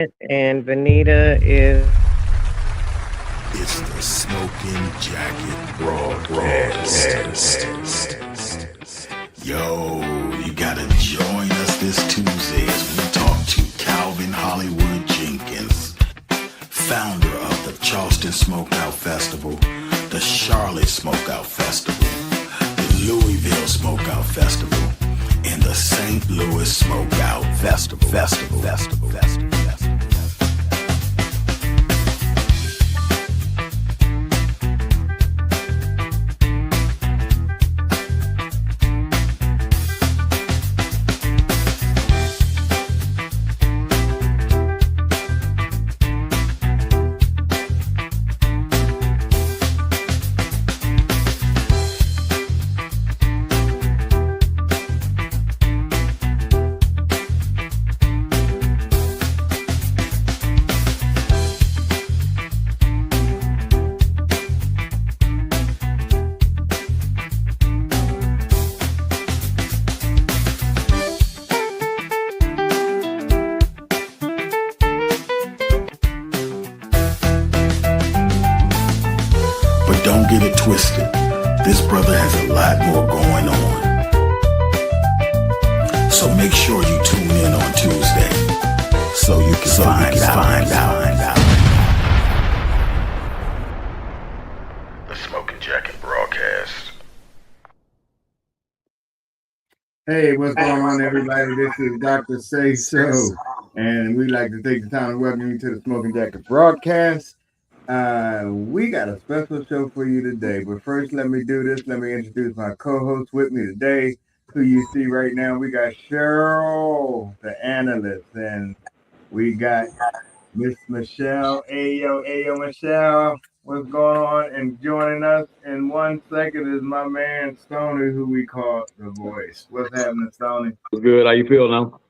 and Vanita is. It's the Smoking Jacket Broadcast. Yo, you gotta join us this Tuesday as we talk to Calvin Hollywood Jenkins, founder of the Charleston Smokeout Festival, the Charlotte Smokeout Festival, the Louisville Smokeout Festival, and the St. Louis Smokeout Festival. But don't get it twisted. This brother has a lot more going on. So make sure you tune in on Tuesday so you can find out. The Smoking Jacket Broadcast. Hey, what's going on, everybody? This is Dr. Sayso, and we'd like to take the time to welcome you to the Smoking Jacket Broadcast. We got a special show for you today, but first, let me do this. Let me introduce my co-host with me today, who you see right now. We got Cheryl, the analyst, and we got Miss Michelle. Ayo, Michelle. What's going on? And joining us in 1 second is my man Stoney, who we call the Voice. What's happening, Stoney? Good. How you feel now?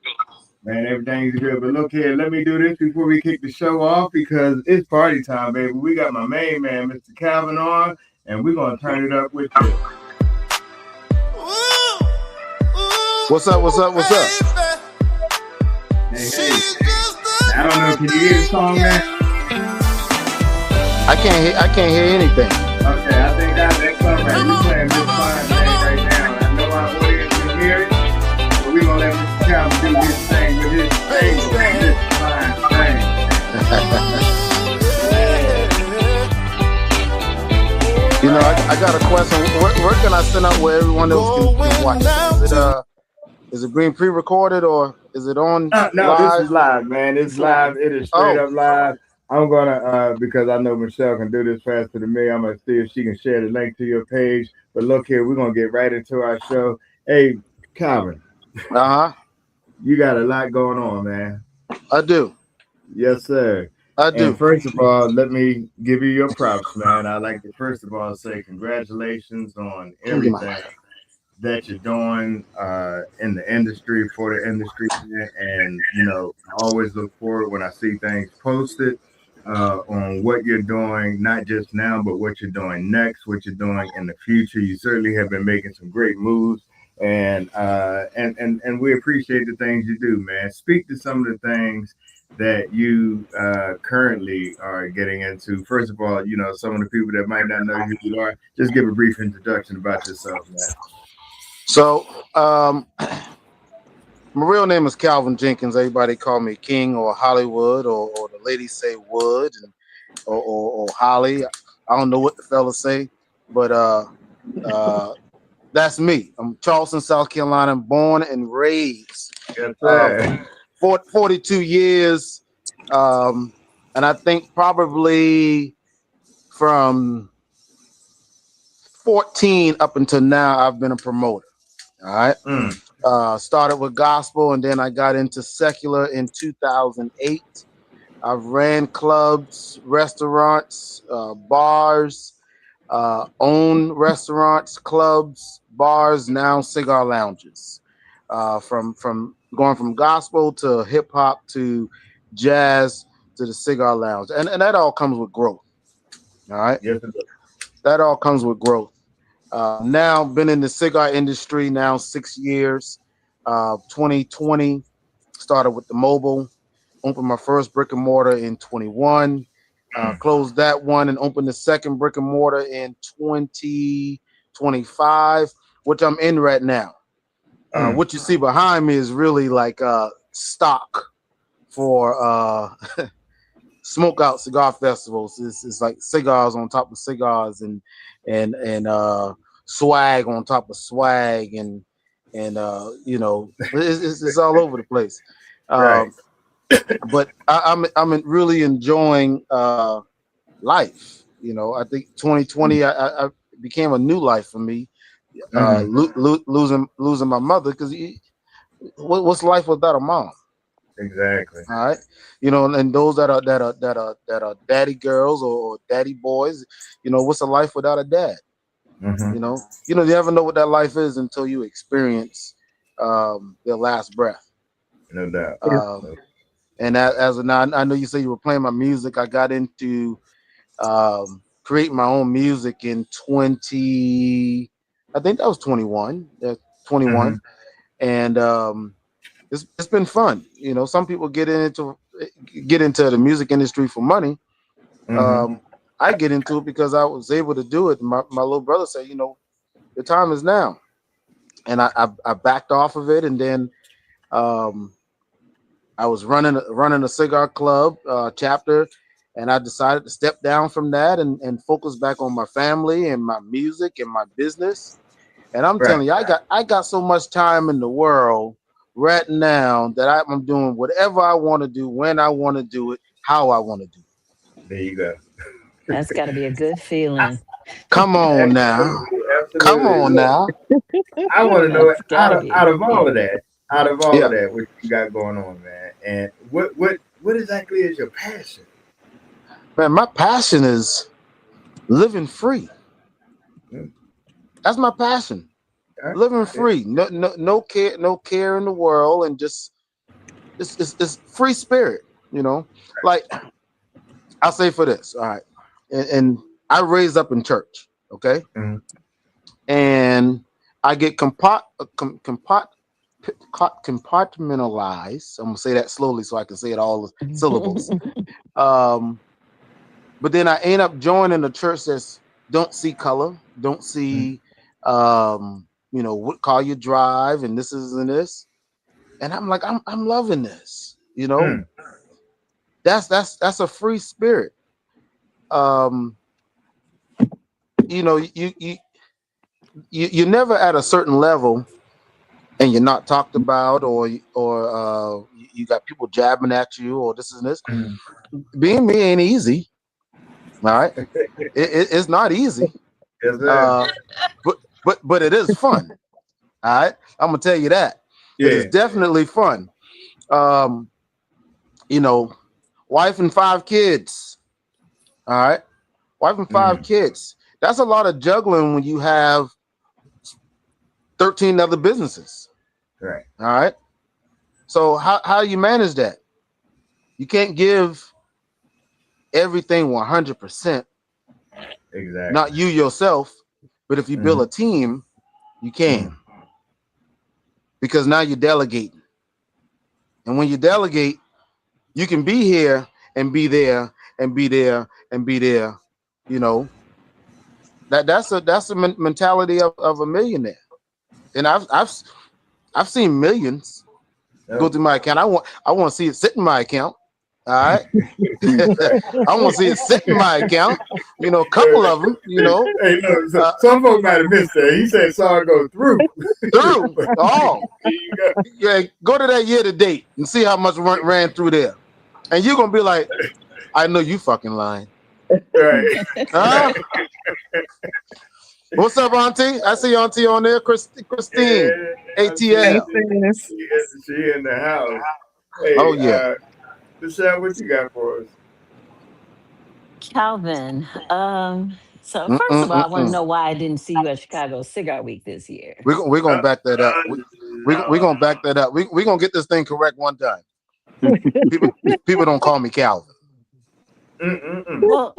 Man, everything's good. But look here, let me do this before we kick the show off because it's party time, baby. We got my main man, Mr. Calvin, on, and we're going to turn it up with you. What's up? Hey. I don't know. Can you hear the song, man? I can't hear anything. Okay, I think that's all right. We're playing this fine thing right now. And I know our audience can hear it, but we're going to let Mr. Calvin do his thing with his thing. This fine thing. You know, I got a question. Where can I send out where everyone else can watch? Is it being pre-recorded or is it on? No, live? This is live, man. It's live. It is straight up live. I'm gonna because I know Michelle can do this faster than me. I'm gonna see if she can share the link to your page. But look here, we're gonna get right into our show. Hey, Calvin. You got a lot going on, man. I do. Yes, sir. I do. And first of all, let me give you your props, man. I'd like to first of all say congratulations on everything that you're doing in the industry, for the industry, and you know, I always look forward when I see things posted on what you're doing, not just now, but what you're doing next, what you're doing in the future. You certainly have been making some great moves, and we appreciate the things you do, man. Speak to some of the things that you currently are getting into. First of all, you know, some of the people that might not know who you are, just give a brief introduction about yourself, man. So, my real name is Calvin Jenkins. Everybody call me King or Hollywood, or the ladies say Wood, and or Holly. I don't know what the fellas say, but that's me. I'm Charleston, South Carolina, born and raised. Yes, sir. 42 years, and I think probably from 14 up until now, I've been a promoter. All right. Started with gospel, and then I got into secular in 2008. I've ran clubs, restaurants, bars, owned restaurants, clubs, bars, now cigar lounges. From going from gospel to hip hop to jazz to the cigar lounge, and that all comes with growth. All right. Yes, that all comes with growth. Now been in the cigar industry now 6 years. 2020 started with the mobile. Opened my first brick and mortar in 21. Closed that one and opened the second brick and mortar in 2025, which I'm in right now. What you see behind me is really like stock for smokeout cigar festivals. It's like cigars on top of cigars and swag on top of swag and you know, it's all over the place. Right. But I'm really enjoying life. You know, I think 2020 I became a new life for me. Losing my mother, because what's life without a mom? Exactly. All right, you know, and those that are daddy girls or daddy boys, you know, what's a life without a dad? Mm-hmm. You never know what that life is until you experience their last breath. No doubt. And as of now, I know you say you were playing my music. I got into creating my own music in 20. I think that was 21. Yeah, 21, and it's been fun. You know, some people get into the music industry for money. I get into it because I was able to do it. My little brother said, you know, the time is now, and I backed off of it, and then I was running a cigar club chapter, and I decided to step down from that and focus back on my family and my music and my business. And I'm Right. telling you, I got so much time in the world right now that I'm doing whatever I want to do, when I want to do it, how I want to do it. There you go. That's got to be a good feeling. Come on now. Absolutely. Come Absolutely. on Look, now. I want to know That's got to be a out good of all of feeling. that, Yeah. what you got going on, man, and what exactly is your passion? Man, my passion is living free. Mm, That's my passion. all right. Living Yeah. free. No care in the world, and just it's free spirit, you know. Like I'll say for this, all right. And I raised up in church, okay? Mhm. And I get compartmentalized. I'm gonna say that slowly so I can say it all the syllables. Um, but then I end up joining a church that's don't see color, don't see what car you drive, and this is and this. And I'm like, I'm loving this, you know. Mm, That's a free spirit. Um, you're never at a certain level and you're not talked about, or you got people jabbing at you, or this and this. mm. Being me ain't easy. All right, it's not easy. Yes, sir. Uh, but it is fun. All right, I'm gonna tell you that it is Yeah. definitely fun. Um, you know, wife and 5 kids. All right, wife and five Mm, kids. That's a lot of juggling when you have 13 other businesses. right. All right. So how do you manage that? You can't give everything 100%, not Exactly. you yourself, but if you build Mm, a team, you can, mm, because now you're delegating. And when you delegate, you can be here and be there and be there and be there. You know, that's a mentality of a millionaire. And I've seen millions go no. through my account. I want to see it sit in my account. All right. I want to see it sit in my account. You know, a couple of them. You know, Hey, look, uh, some folks might have missed that. He said saw it go through. through all. There you go. Yeah, go to that year to date and see how much ran through there, and you're gonna be like, I know you fucking lying. Right. Huh? What's up, Auntie? I see Auntie on there, Christine, Yeah, I see. Hey, ATL. sis. She in the house. Hey, Oh yeah. Michelle, what you got for us? Calvin, so first of all, I want to Mm-mm-mm-mm. know why I didn't see you at Chicago Cigar Week this year. We're gonna back that up. We're Lord. gonna back that up. We're gonna get this thing correct one time. People people don't call me Calvin. Mm-mm-mm. Well,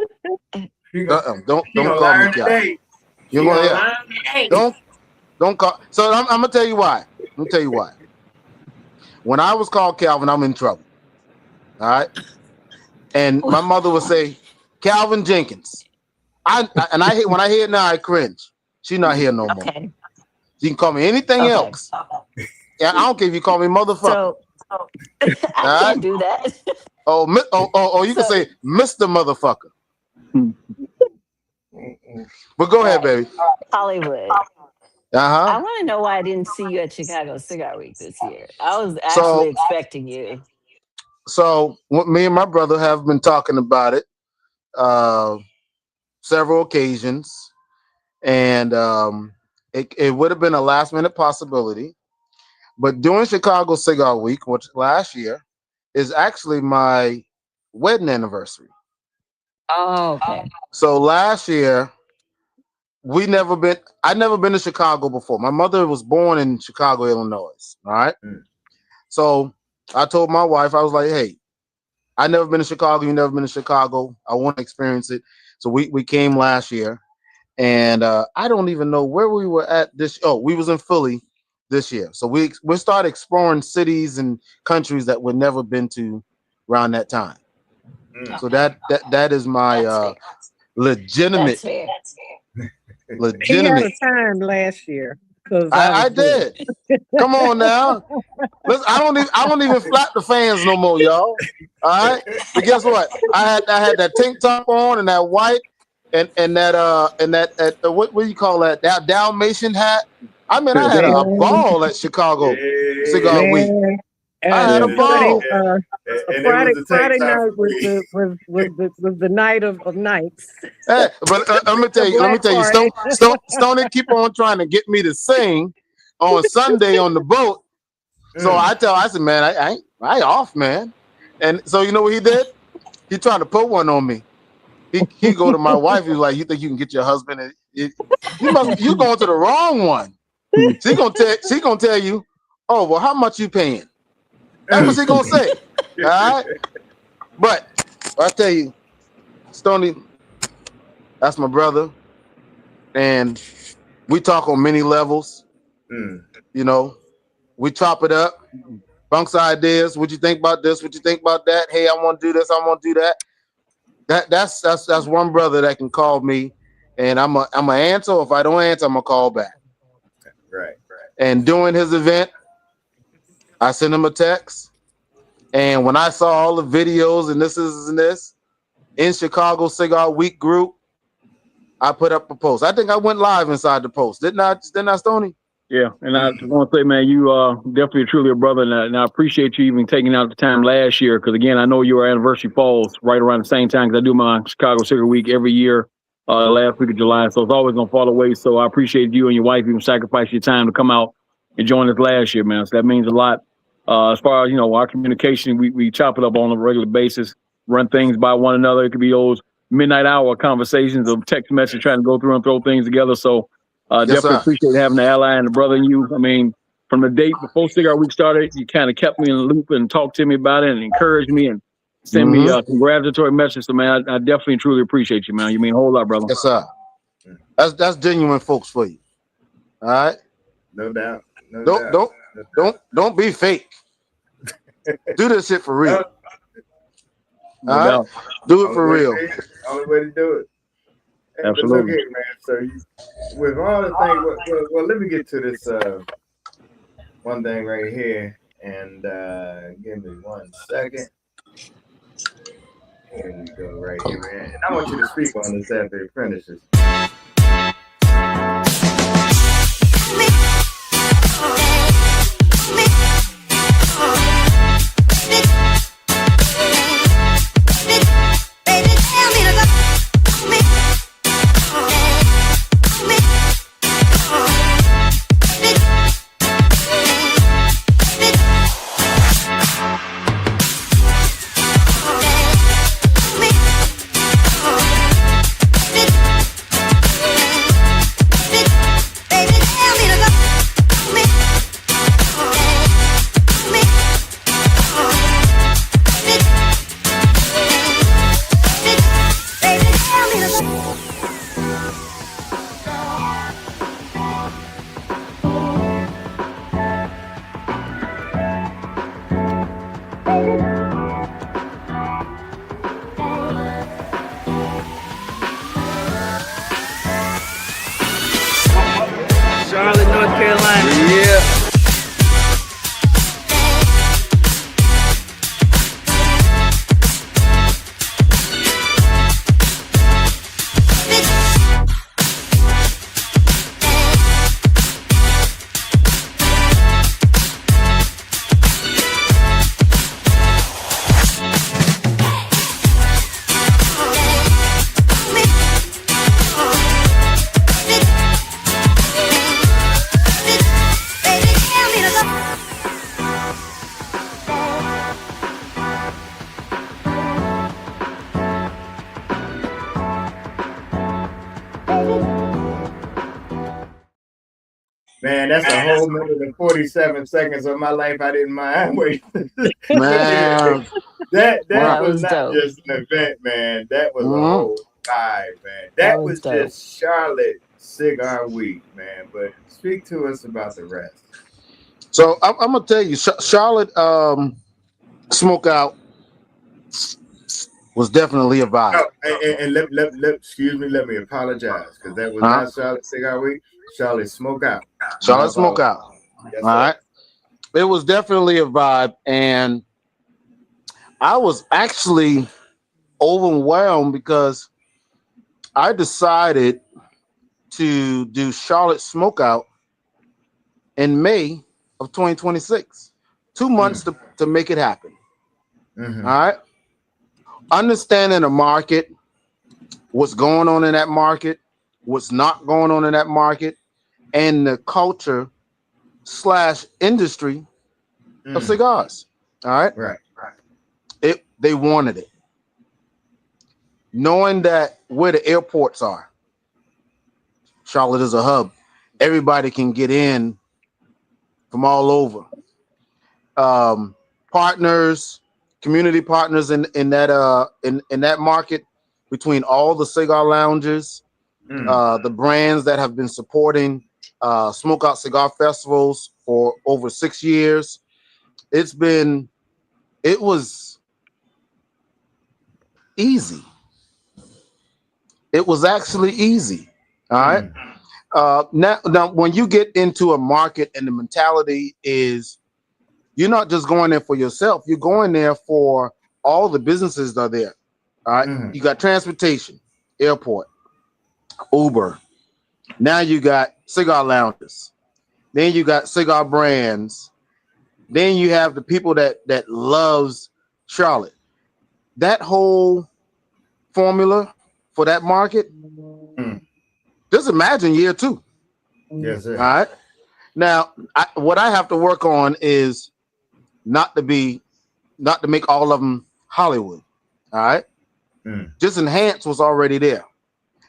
She gonna, she Don't gonna call me learn Calvin. today. You're She gonna gonna yeah. learn today. Don't call. So I'm gonna tell you why. I'm gonna tell you why. When I was called Calvin, I'm in trouble. All right. And my mother would say, Calvin Jenkins. I when I hear it now, I cringe. She's not here no more. Okay. You can call me anything else. Yeah, I don't care if you call me motherfucker. So I can't do that. Oh, you can say Mr. Motherfucker. But go ahead, baby. Hollywood. I want to know why I didn't see you at Chicago Cigar Week this year. I was actually expecting you. So me and my brother have been talking about it several occasions, and it would have been a last minute possibility. But during Chicago Cigar Week, which last year, is actually my wedding anniversary. Oh, okay. So last year, I'd never been to Chicago before. My mother was born in Chicago, Illinois. All right. So I told my wife, I was like, hey, I never been to Chicago. You never been to Chicago. I want to experience it. So we came last year, and I don't even know where we were at this. Oh, we was in Philly this year. So we started exploring cities and countries that we'd never been to around that time. So that is my legitimate. That's fair. Legitimate. He had a time last year. I did. Come on now. Listen, I don't even flap the fans no more, y'all. All right. But guess what? I had that tank top on and that white and that what do you call that? That Dalmatian hat. I mean, I had a ball at Chicago Cigar Week. I had a ball. Friday night was the night of nights. Hey, but let me tell you, Stoney keep on trying to get me to sing on Sunday on the boat. So I said, man, I ain't off, man. And so you know what he did? He trying to put one on me. He go to my wife. He's like, you think you can get your husband? You going to the wrong one. She gonna tell you, oh well, how much you paying? That's what she gonna say. All right. But I tell you, Stoney, that's my brother, and we talk on many levels. You know, we chop it up, bounce ideas. What you think about this? What you think about that? Hey, I want to do this. I want to do that. That's one brother that can call me, and I'm a answer. If I don't answer, I'm gonna call back. Right. And during his event, I sent him a text, and when I saw all the videos and this in Chicago Cigar Week group, I put up a post. I think I went live inside the post. Didn't I, Stoney? Yeah, and I just want to say, man, you are definitely truly a brother, and I appreciate you even taking out the time last year, because again, I know your anniversary falls right around the same time, because I do my Chicago Cigar Week every year, last week of July, so it's always gonna fall away. So I appreciate you and your wife even sacrifice your time to come out and join us last year, man. So that means a lot. As far as our communication, we chop it up on a regular basis, run things by one another. It could be those midnight hour conversations of text message trying to go through and throw things together. So definitely appreciate having the ally and the brother in you. I mean, from the date before Cigar Week started, you kind of kept me in the loop and talked to me about it and encouraged me and sent me a congratulatory message. So, man, I definitely and truly appreciate you, man. You mean a whole lot, brother. Yes, sir. That's genuine folks for you. All right? No doubt. Don't be fake. Do this shit for real. No all doubt. right? Do it for real. Only way to do it. Hey, Absolutely. man. So with all the things, well, let me get to this one thing right here, and give me 1 second. Here we go, right here, man. And I want you to speak on this after it finishes. Man, that's a whole minute and 47 seconds of my life I didn't mind waiting. Man, that was was not dope. just an event, man. That was a whole vibe, man. That That was was dope. just Charlotte Cigar Week, man. But speak to us about the rest. So I'm gonna tell you, Charlotte Smokeout was definitely a vibe. Oh, and excuse me, let me apologize because that was not Charlotte Cigar Week. Charlotte Smokeout. Charlotte Smokeout. Yes, all right. It was definitely a vibe, and I was actually overwhelmed because I decided to do Charlotte Smokeout in May of 2026. 2 months to make it happen. All right. Understanding the market, what's going on in that market, what's not going on in that market, and the culture / industry of cigars. All right. Right. They wanted it. Knowing that where the airports are, Charlotte is a hub. Everybody can get in from all over. Partners, community partners in that market, between all the cigar lounges, the brands that have been supporting Smokeout Cigar Festivals for over 6 years. It was easy. It was actually easy. All right. Now, when you get into a market and the mentality is you're not just going there for yourself, you're going there for all the businesses that are there. All right. You got transportation, airport, Uber. Now you got cigar lounges. Then you got cigar brands. Then you have the people that loves Charlotte. That whole formula for that market. Just imagine year 2. Yes, sir. All right. Now, what I have to work on is not to make all of them Hollywood. All right. Just enhance what's already there.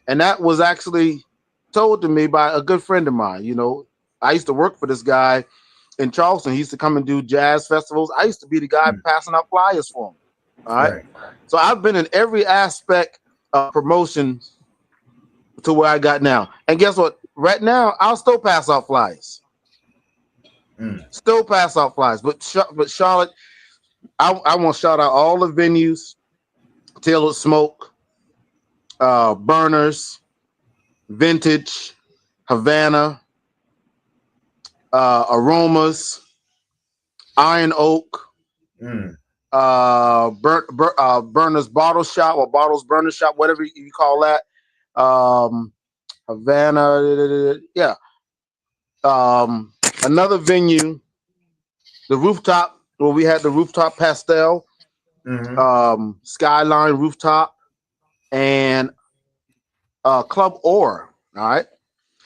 And that was actually told to me by a good friend of mine. You know, I used to work for this guy in Charleston. He used to come and do jazz festivals. I used to be the guy passing out flyers for him. All right. So I've been in every aspect of promotion to where I got now. And guess what? Right now, I'll still pass out flyers. Still pass out flyers. But Charlotte, I want to shout out all the venues: Tailored Smoke, Burners, Vintage, Havana, Aromas, Iron Oak, Burners Bottle Shop or Bottles Burner Shop, whatever you call that. Havana, yeah. Another venue, the rooftop, where we had the rooftop pastel, Skyline Rooftop, and Club Aura. All right.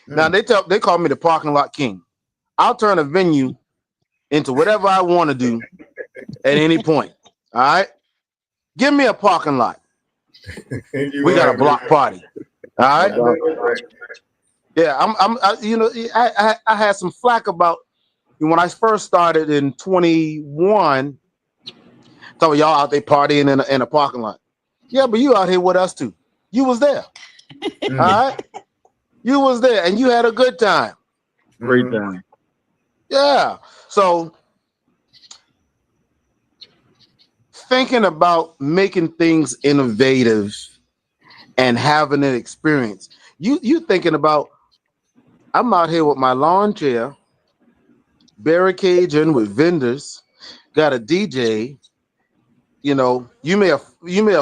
Now they call me the parking lot king. I'll turn a venue into whatever I want to do at any point. All right. Give me a parking lot. We got a block party. All right. Yeah, I had some flack about when I first started in 21. Talking y'all out there partying in a parking lot. Yeah, but you out here with us too. You was there. All right. You was there and you had a good time. Great time. Yeah. So thinking about making things innovative and having an experience. You thinking about, I'm out here with my lawn chair, barricading with vendors, got a DJ. You know, you may have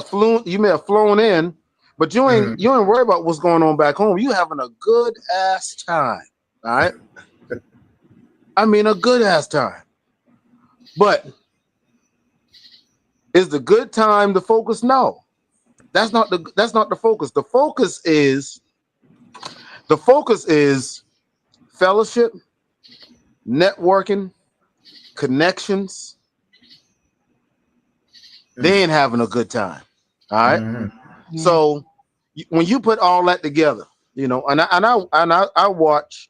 flown in, but you ain't worried about what's going on back home. You having a good ass time. All right. I mean, a good ass time. But is the good time the focus? No. That's not the focus. The focus is fellowship, networking, connections, then having a good time. All right. So when you put all that together, you know, and I watch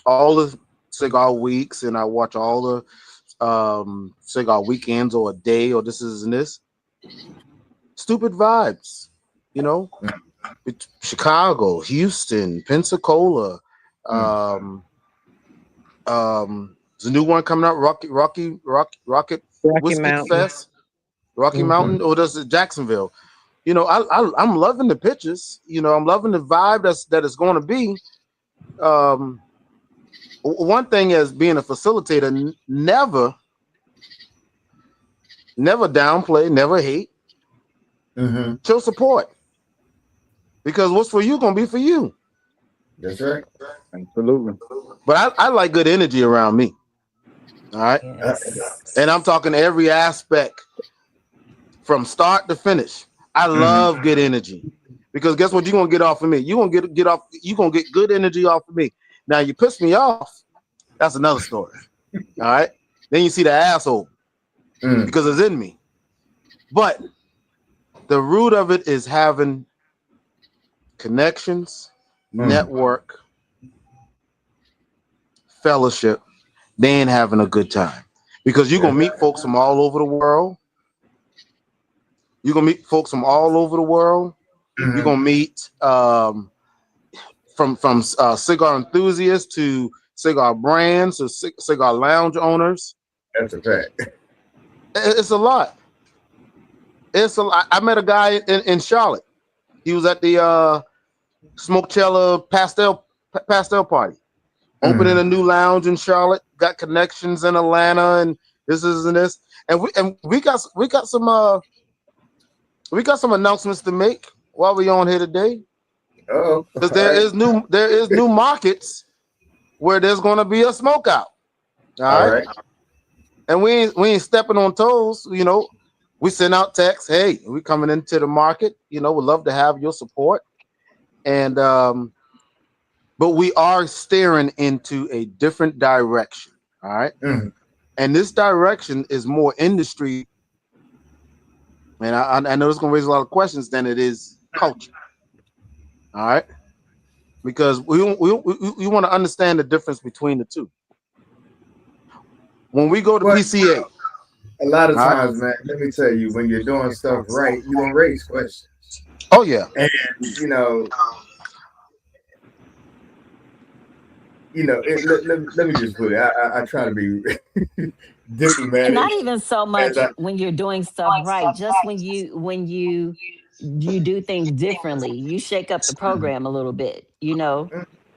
all the cigar weeks, and I watch all the cigar weekends or a day or this is and this. Stupid vibes, you know. Chicago, Houston, Pensacola. There's a new one coming out, Rocket Whiskey Mountain. Fest, Rocky Mountain, or does it Jacksonville? You know, I'm loving the pictures. You know, I'm loving the vibe that it's going to be. One thing as being a facilitator, never downplay, never hate. Show support, because what's for you gonna be for you. That's right. Absolutely. But I like good energy around me. All right. Yes. And I'm talking every aspect from start to finish. I love good energy, because guess what? You're gonna get off of me. You're gonna get good energy off of me. Now you piss me off, that's another story. All right. Then you see the asshole because it's in me. But the root of it is having connections, network, fellowship, then having a good time. Because you're gonna meet folks from all over the world. You're gonna meet folks from all over the world. You're gonna meet from cigar enthusiasts to cigar brands to cigar lounge owners. That's a fact. It's a lot. It's a lot. I met a guy in Charlotte. He was at the Smokechella pastel party, opening a new lounge in Charlotte. Got connections in Atlanta, and this is and this, and we got some announcements to make while we on here today. Oh, because there is new markets where there's going to be a smoke out. All right. And we ain't stepping on toes. You know, we send out texts. Hey, we coming into the market. You know, we'd love to have your support. And but we are steering into a different direction. All right. And this direction is more industry. And I know it's going to raise a lot of questions than it is culture. All right. Because we want to understand the difference between the two. When we go to PCA, a lot of times, man, let me tell you, when you're doing stuff right, you're gonna raise questions. Oh yeah, and you know, let me just put it. I try to be diplomatic. And not even so much when you're doing stuff right, just when you do things differently, you shake up the program a little bit,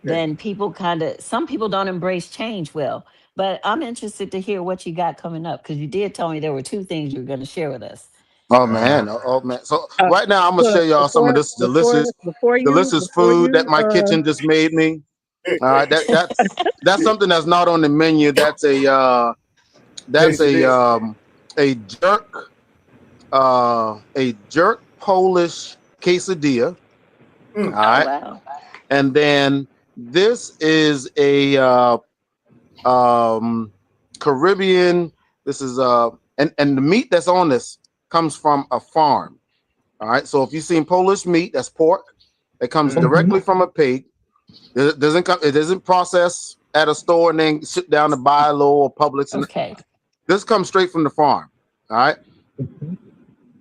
then some people don't embrace change well. But I'm interested to hear what you got coming up, because you did tell me there were 2 things you were going to share with us. Oh man. So right now I'm gonna show y'all some of this delicious food that my kitchen just made me. All right, that's something that's not on the menu. That's a jerk Polish quesadilla. All right. Wow. And then this is a Caribbean. This is and the meat that's on this comes from a farm. All right. So if you've seen Polish meat, that's pork. It comes directly from a pig. It doesn't process at a store and then sit down to buy low or Publix. Okay. This comes straight from the farm. All right.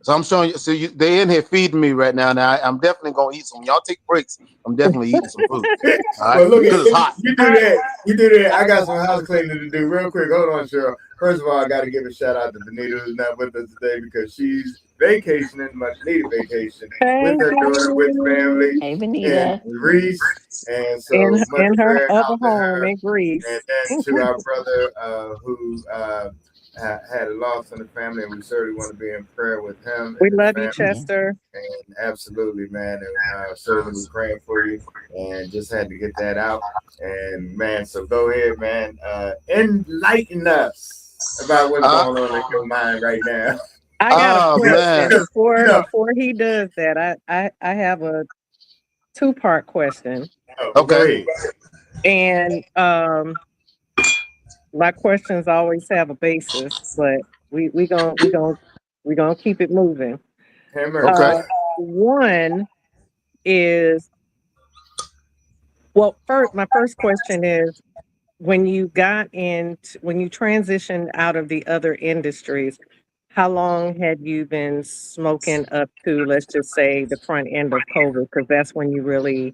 So I'm showing you. So they in here feeding me right now. Now I'm definitely gonna eat some. Y'all take breaks. I'm definitely eating some food. All right. Well, look, because it's hot. You do that. I got some house cleaning to do real quick. Hold on, Cheryl. First of all, I got to give a shout out to Benita, who's not with us today because she's vacationing, much needed vacation with her daughter, with family. Hey, Benita. And Reese. And so in her other home in Greece. And then to our brother who had a loss in the family, and we certainly want to be in prayer with him. We love you, Chester. And absolutely, man. And certainly we're praying for you, and just had to get that out. And man, so go ahead, man. Enlighten us about what's going on in your mind right now. I got a question before he does that. I have a 2-part question. Okay. And my questions always have a basis, but we gonna keep it moving. Okay. One is, my first question is, when you transitioned out of the other industries, how long had you been smoking up to, let's just say, the front end of COVID? Because that's when you really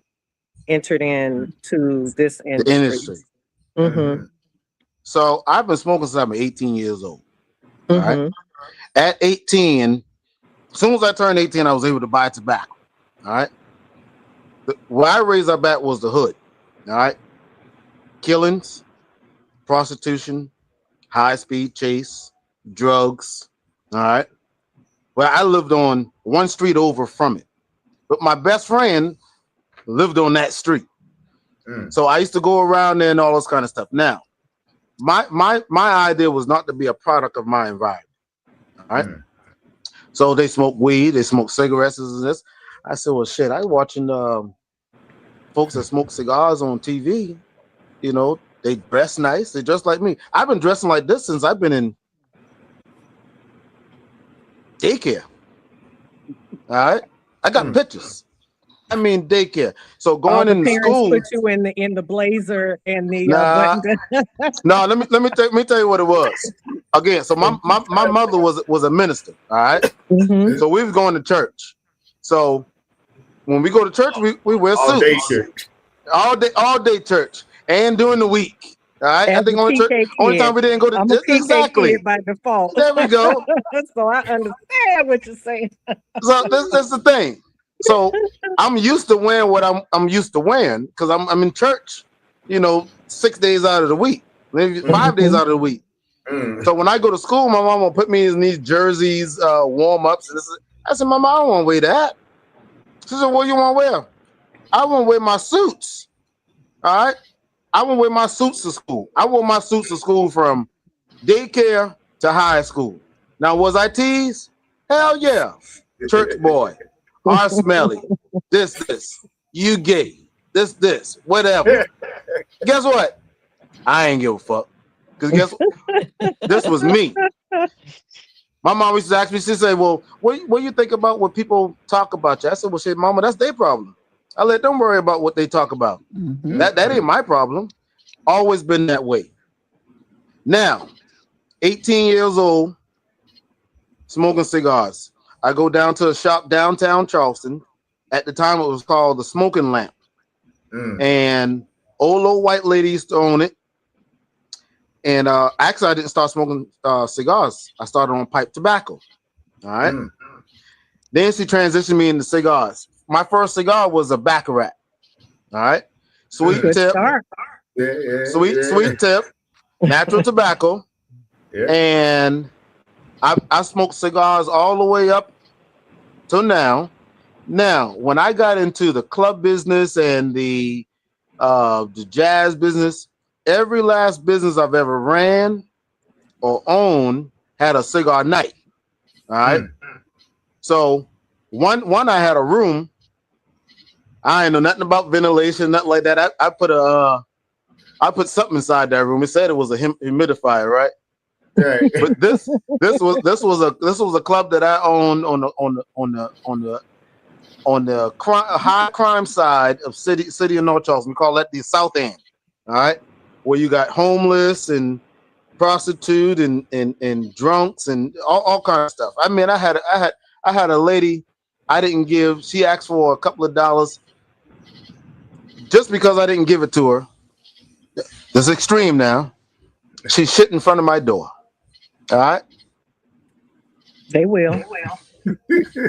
entered into this The industry. industry. Mm-hmm. So I've been smoking since I'm 18 years old. All right. Mm-hmm. At 18, as soon as I turned 18, I was able to buy tobacco. All right. Where I raised up at was the hood. All right. Killings, prostitution, high speed chase, drugs. All right. Well, I lived on one street over from it, but my best friend lived on that street. So I used to go around there and all this kind of stuff. Now, my idea was not to be a product of my environment. All right. So they smoke weed, they smoke cigarettes and this. I said, well, shit, I watching folks that smoke cigars on TV. You know, they dress nice. They dress like me. I've been dressing like this since I've been in daycare. All right. I got pictures. I mean, daycare. So going the in parents school. put you in the blazer and the Nah, button. no. Let me tell you what it was. Again, so my mother was a minister. All right. Mm-hmm. So we was going to church. So when we go to church, we wear suits. All day church, and during the week. All right. As I think a only time kid, we didn't go to I'm a PK exactly. kid by default. There we go. So I understand what you're saying. So that's the thing. So I'm used to wearing what I'm used to wearing because I'm in church, 6 days out of the week, maybe 5 days out of the week. So when I go to school, my mom will put me in these jerseys, warm ups. And I said, Mama, I don't want to wear that. She said, what do you want to wear? I want to wear my suits. All right. I want to wear my suits to school. I wore my suits to school from daycare to high school. Now, was I teased? Hell yeah. Church boy. Are smelly. This. You gay. This. Whatever. Guess what? I ain't give a fuck. Because guess what? This was me. My mom used to ask me, she said, well, what do you think about what people talk about you? I said, well, shit, Mama, that's their problem. I let them worry about what they talk about. Mm-hmm. That ain't my problem. Always been that way. Now, 18 years old, smoking cigars. I go down to a shop downtown Charleston. At the time, it was called the Smoking Lamp. And old little white lady used to own it. And actually, I didn't start smoking cigars. I started on pipe tobacco. All right. Then she transitioned me into cigars. My first cigar was a Baccarat. All right. Sweet tip. Sweet tip. Natural tobacco. And I smoked cigars all the way up till now. Now, when I got into the club business and the jazz business, every last business I've ever ran or owned had a cigar night. All right. So one I had a room. I ain't know nothing about ventilation, nothing like that. I put something inside that room. It said it was a humidifier, right? Right. But this was a club that I owned on the high crime side of city of North Charleston. We call that the South End. All right, where you got homeless and prostitute and drunks and all kinds of stuff. I mean, I had a lady I didn't give. She asked for a couple of dollars just because I didn't give it to her. That's extreme now. She shit in front of my door. All right. They will.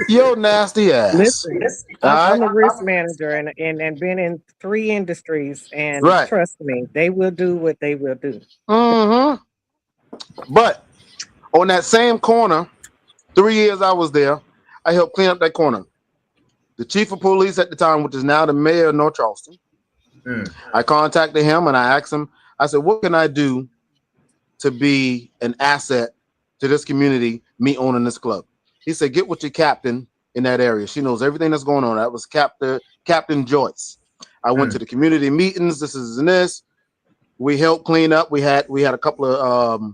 Yo, nasty ass. Listen, I'm a risk manager and been in 3 industries, and trust me, they will do what they will do. But on that same corner, 3 years I was there, I helped clean up that corner. The chief of police at the time, which is now the mayor of North Charleston, I contacted him and I asked him, I said, what can I do to be an asset to this community, me owning this club? He said, get with your captain in that area. She knows everything that's going on. That was Captain Joyce. I went to the community meetings. This is and this. We helped clean up. We had a couple of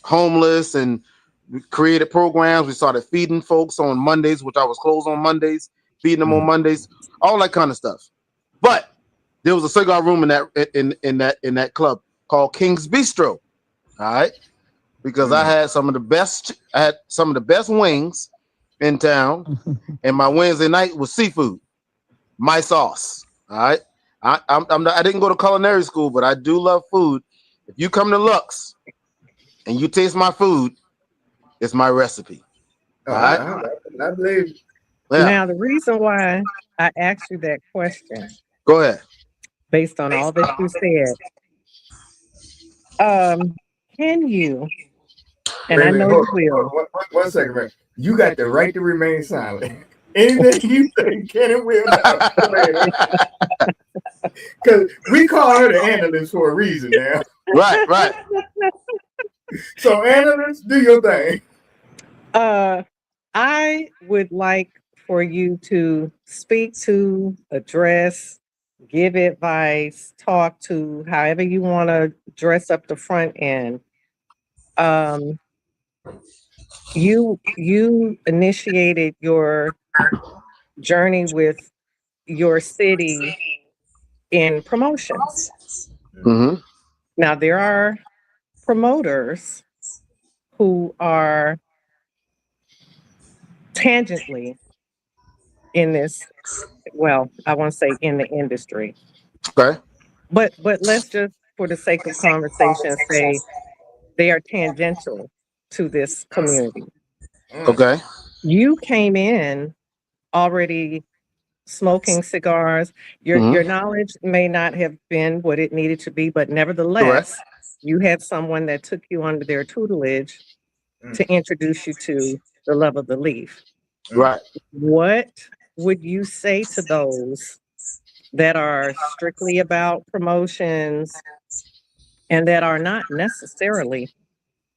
homeless, and we created programs. We started feeding folks on Mondays, which I was closed on Mondays, feeding them on Mondays, all that kind of stuff. But there was a cigar room in that club called King's Bistro. All right, because I had some of the best wings in town, and my Wednesday night was seafood, my sauce. All right, I didn't go to culinary school, but I do love food. If you come to Lux and you taste my food, it's my recipe. Oh, All right, I believe. yeah. Now, the reason why I asked you that question, Go ahead. based on all that you said, can you, and I Wait, know hold you on. will, One second, man. You got the right to remain silent. Anything you say, can and will not. Go ahead. Because we call her the analyst for a reason now. Right. So, analyst, do your thing. I would like for you to speak to, address, give advice, talk to, however you want to dress up the front end. Um, you initiated your journey with your city in promotions. Mm-hmm. Now there are promoters who are tangentially in this, well, I want to say in the industry. Okay. But let's just for the sake of conversation say they are tangential to this community. Okay. You came in already smoking cigars. Your Mm-hmm. knowledge may not have been what it needed to be, but Correct. nevertheless, you had someone that took you under their tutelage to introduce you to the love of the leaf. Right. What would you say to those that are strictly about promotions and that are not necessarily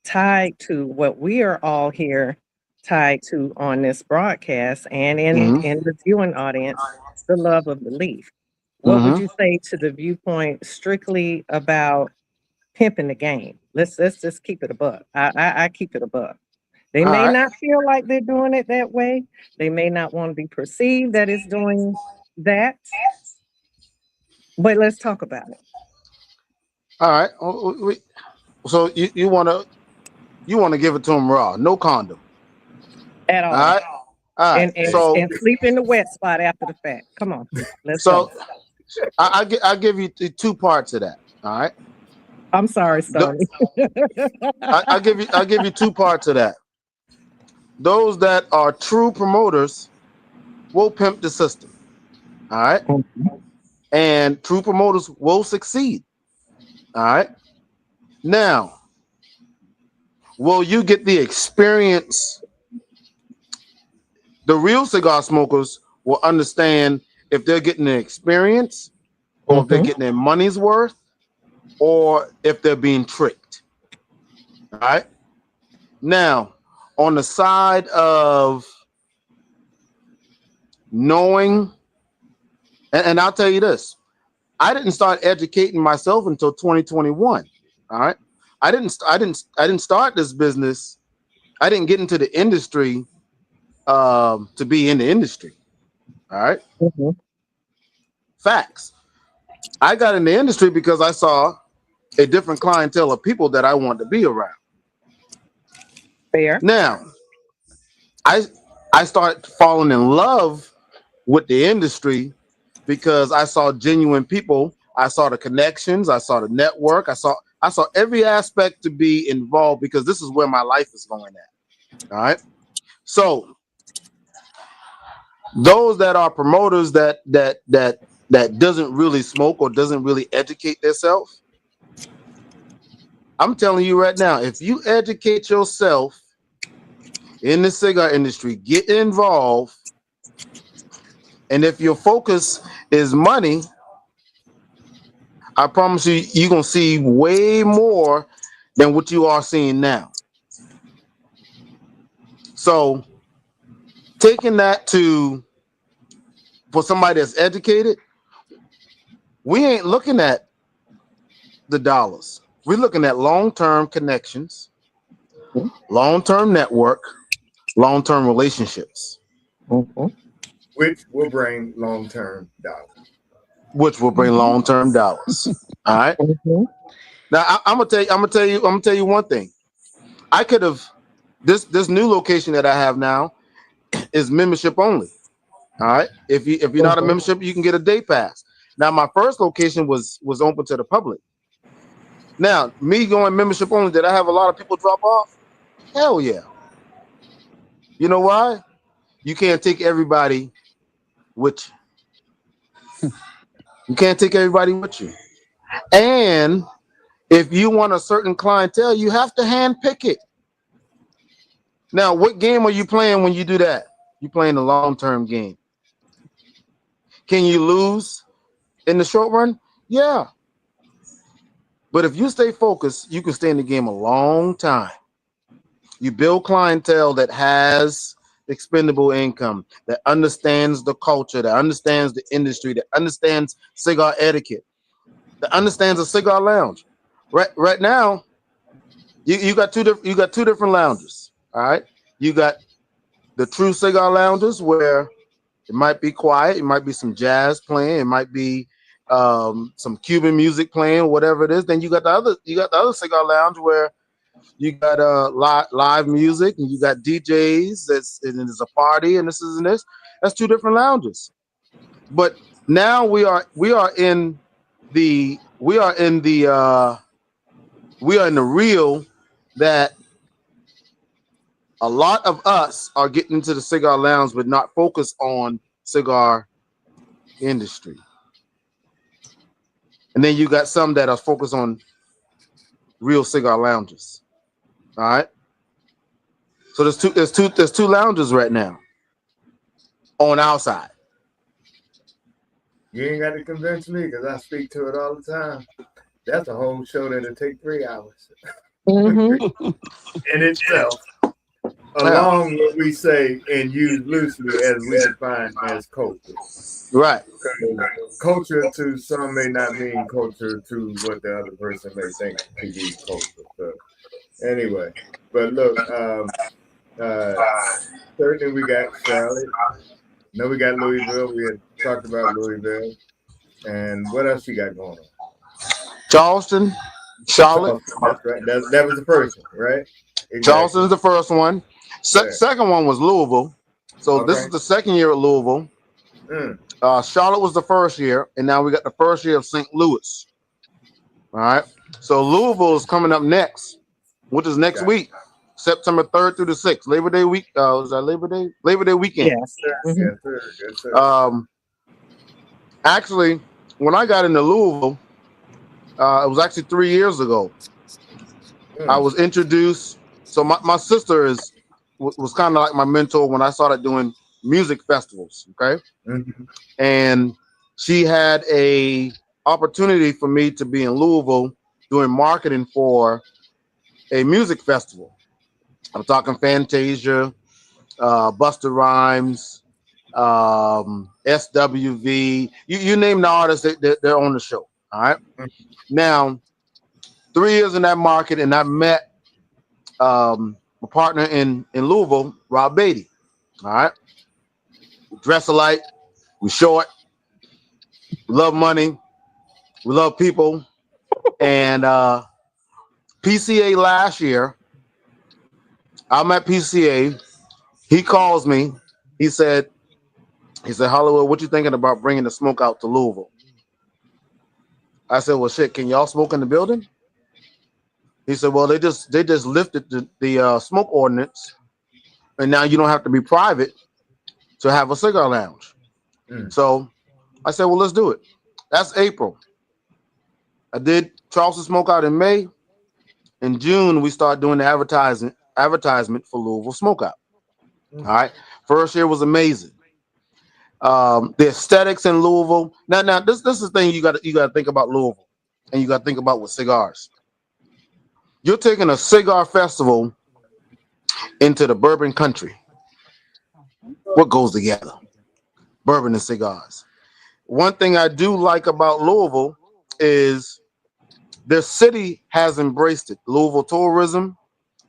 tied to what we are all here tied to on this broadcast and Mm-hmm. in the viewing audience, the love of the leaf? What would Mm-hmm. you say to the viewpoint strictly about pimping the game? Let's just keep it above. I keep it above. They All may right. not feel like they're doing it that way. They may not want to be perceived that it's doing that, but let's talk about it All right. So you wanna give it to them raw, no condom. at All all. right. All right. And sleep in the wet spot after the fact. Come on, let's go. So I give you two parts of that. All right. I'm sorry, Stony. I give you two parts of that. Those that are true promoters will pimp the system. All right. And true promoters will succeed. All right. Now, will you get the experience? The real cigar smokers will understand if they're getting the experience or if they're Mhm. getting their money's worth or if they're being tricked. All right. Now, on the side of knowing, and I'll tell you this, I didn't start educating myself until 2021. All right. I didn't start this business. I didn't get into the industry to be in the industry. All right. Mhm. Facts. I got in the industry because I saw a different clientele of people that I wanted to be around. Fair. Now, I I started falling in love with the industry because I saw genuine people. I saw the connections. I saw the network. I saw every aspect to be involved because this is where my life is going at. All right. So those that are promoters that doesn't really smoke or doesn't really educate themselves, I'm telling you right now, if you educate yourself in the cigar industry, get involved, and if your focus is money, I promise you, you're gonna see way more than what you are seeing now. So taking that to for somebody that's educated, we ain't looking at the dollars. We're looking at long-term connections, long-term network, long-term relationships. Mhm. Which will bring long-term dollars. which will bring Mhm. long-term dollars. All right. Mhm. Now I'm gonna tell you one thing. I could have this new location that I have now is membership only. All right. If you're not a Mhm. membership, you can get a day pass. Now my first location was open to the public. Now me going membership only, did I have a lot of people drop off? Hell yeah. You know why? You can't take everybody with you. You can't take everybody with you. And if you want a certain clientele, you have to hand pick it. Now, what game are you playing when you do that? You're playing a long-term game. Can you lose in the short run? Yeah. But if you stay focused, you can stay in the game a long time. You build clientele that has expendable income, that understands the culture, that understands the industry, that understands cigar etiquette, that understands a cigar lounge. Right now, you got two different lounges. All right. You got the true cigar lounges where it might be quiet, it might be some jazz playing, it might be some Cuban music playing, whatever it is. Then you got the other cigar lounge where you got live music and you got DJs. And there's a party and this is and this. That's two different lounges. But now we are in the we are in the real that a lot of us are getting into the cigar lounge but not focused on cigar industry. And then you got some that are focused on real cigar lounges. All right. So there's two lounges right now on our side. You ain't got to convince me because I speak to it all the time. That's a whole show that'll take 3 hours Mhm. in itself, Yeah. along what we say and use loosely as we define as culture. Right. Culture to some may not mean culture to what the other person may think to be culture. So anyway, but look, uh, certainly we got Charlotte. No, we got Louisville. We had talked about Louisville, and what else you got going on? Charleston, Charlotte. Charleston. That's right. That was the first one, right? Charleston Exactly. is the first one. Yeah. Second one was Louisville. So this Okay. is the second year at Louisville. Mm. Charlotte was the first year, and now we got the first year of St. Louis. All right. So Louisville is coming up next, which is next Got it. week, September 3rd through the 6th, Labor Day week. Was that Labor Day? Labor Day weekend. Yes. Mhm. Yes, sir. Yes, sir. Actually, when I got into Louisville, it was actually 3 years ago. I Mm. was introduced. So my sister was kind of like my mentor when I started doing music festivals. Okay, Mm-hmm. and she had a opportunity for me to be in Louisville doing marketing for a music festival. I'm talking Fantasia, Busta Rhymes, SWV. You name the artists, they're on the show. All right. Now, 3 years in that market, and I met my partner in Louisville, Rob Beatty. All right. We dress alike. We short. We love money. We love people. And PCA last year, I'm at PCA. He calls me. He said, Hollywood, what you thinking about bringing the smoke out to Louisville? I said, well, shit, can y'all smoke in the building? He said, well, they just lifted the smoke ordinance, and now you don't have to be private to have a cigar lounge. Mm. So I said, well, let's do it. That's April. I did Charleston Smokeout in May. In June, we started doing the advertisement for Louisville Smokeout. All Mm. right. First year was amazing. The aesthetics in Louisville. Now this is the thing you got to think about Louisville, and you got to think about with cigars. You're taking a cigar festival into the bourbon country. What goes together? Bourbon and cigars. One thing I do like about Louisville is their city has embraced it. Louisville tourism.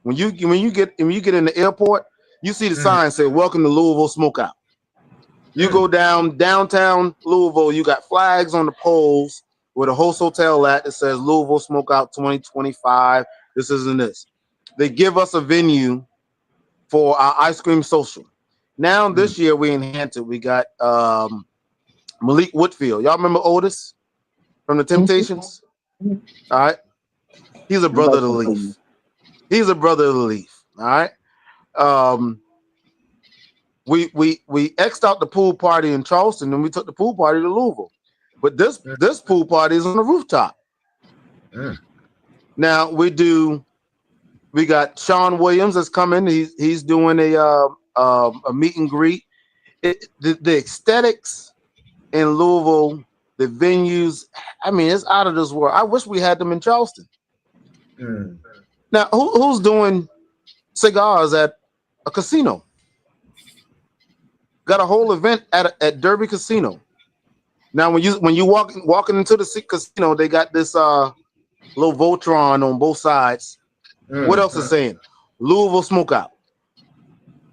When you get in the airport, you see the Mm. sign say "Welcome to Louisville Smokeout." You go downtown Louisville, you got flags on the poles where the host hotel at that says Louisville Smokeout 2025. This isn't this. They give us a venue for our ice cream social. Now this year we enhanced it. We got Malik Whitfield. Y'all remember Otis from the Temptations? Mhm. All right. He's a brother of the Leaf. He's a brother of the Leaf. All right. We X'd out the pool party in Charleston and we took the pool party to Louisville. But this pool party is on the rooftop. Now we got Sean Williams that's coming. He's doing a meet and greet. The aesthetics in Louisville, the venues, I mean, it's out of this world. I wish we had them in Charleston. Now, who's doing cigars at a casino? Got a whole event at Derby Casino. Now, when you walking into the casino, they got this little Voltron on both sides. What else is saying? Louisville Smokeout.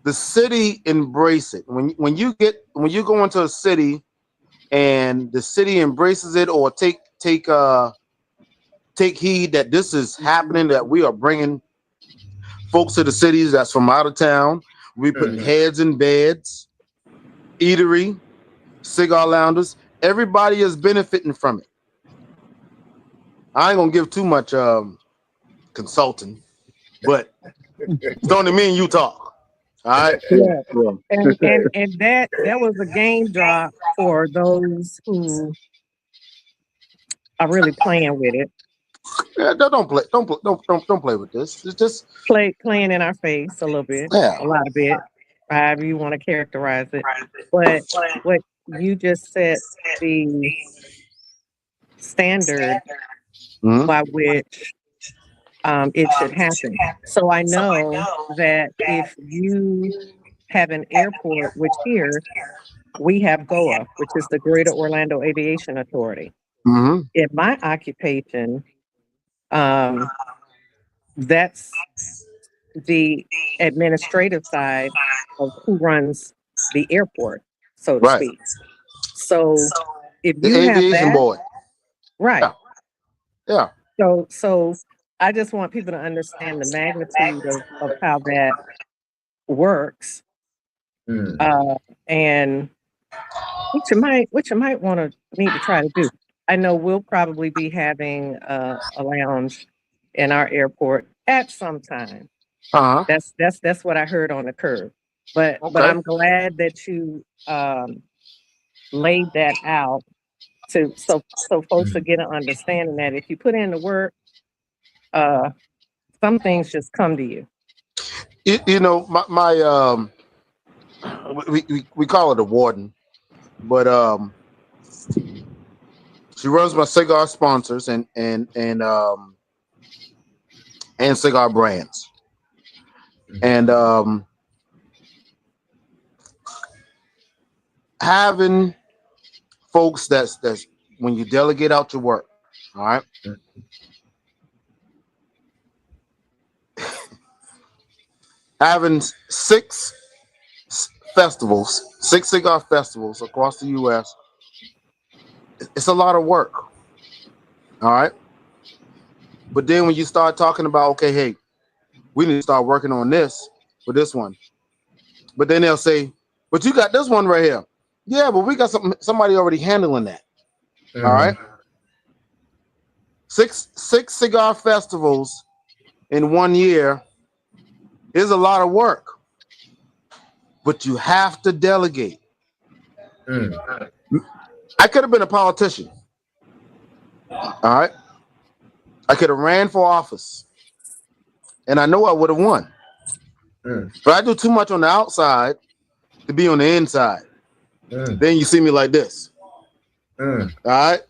The city embrace it. When you go into a city and the city embraces it, or take heed that this is happening, that we are bringing folks to the cities that's from out of town. We putting heads in beds, eatery, cigar lounges. Everybody is benefiting from it. I ain't gonna give too much consulting, but don't mean you talk. All right. Yeah. And that was a game drop for those who are really playing with it. Yeah, don't play with this. It's just Playing in our face a little bit, yeah. a lot of it, however you want to characterize it. But what you just said, the standard by which it should happen. So I know that if you have an airport, which here we have GOA, which is the Greater Orlando Aviation Authority. In my occupation, that's the administrative side of who runs the airport, so to Right. speak. So if The you have aviation that, board. right. Yeah. So I just want people to understand the magnitude of how that works, and what you might want to need to try to do. I know we'll probably be having a lounge in our airport at some time. Uh-huh. That's what I heard on the curve. But Okay. I'm glad that you laid that out so folks will get an understanding that if you put in the work, some things just come to you. You know, my we call it a warden, but she runs my cigar sponsors and cigar brands. And having folks that's when you delegate out your work, all right. Having six cigar festivals across the U.S. It's a lot of work, all right. But then when you start talking about, okay, hey, we need to start working on this for this one. But then they'll say, but you got this one right here. Yeah, but we got somebody already handling that. All right. Six cigar festivals in 1 year is a lot of work. But you have to delegate. I could have been a politician. All right. I could have ran for office. And I know I would have won. But I do too much on the outside to be on the inside. Then you see me like this. All right.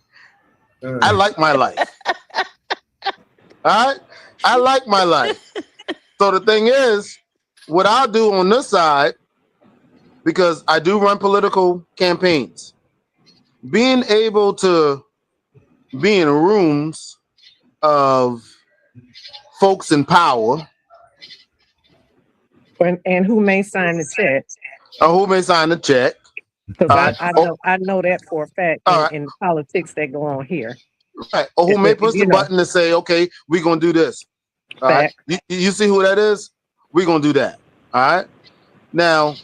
I like my life. All right. I like my life. So the thing is, what I'll do on this side, because I do run political campaigns, being able to be in rooms of folks in power. And who may sign the check. Or who may sign the check. Because All right. I know that for a fact All right. in the politics that go on here. Right. Or who may push the You know, button to say, okay, we're gonna do this. All right. fact. You see who that is? We're gonna do that. All right. Now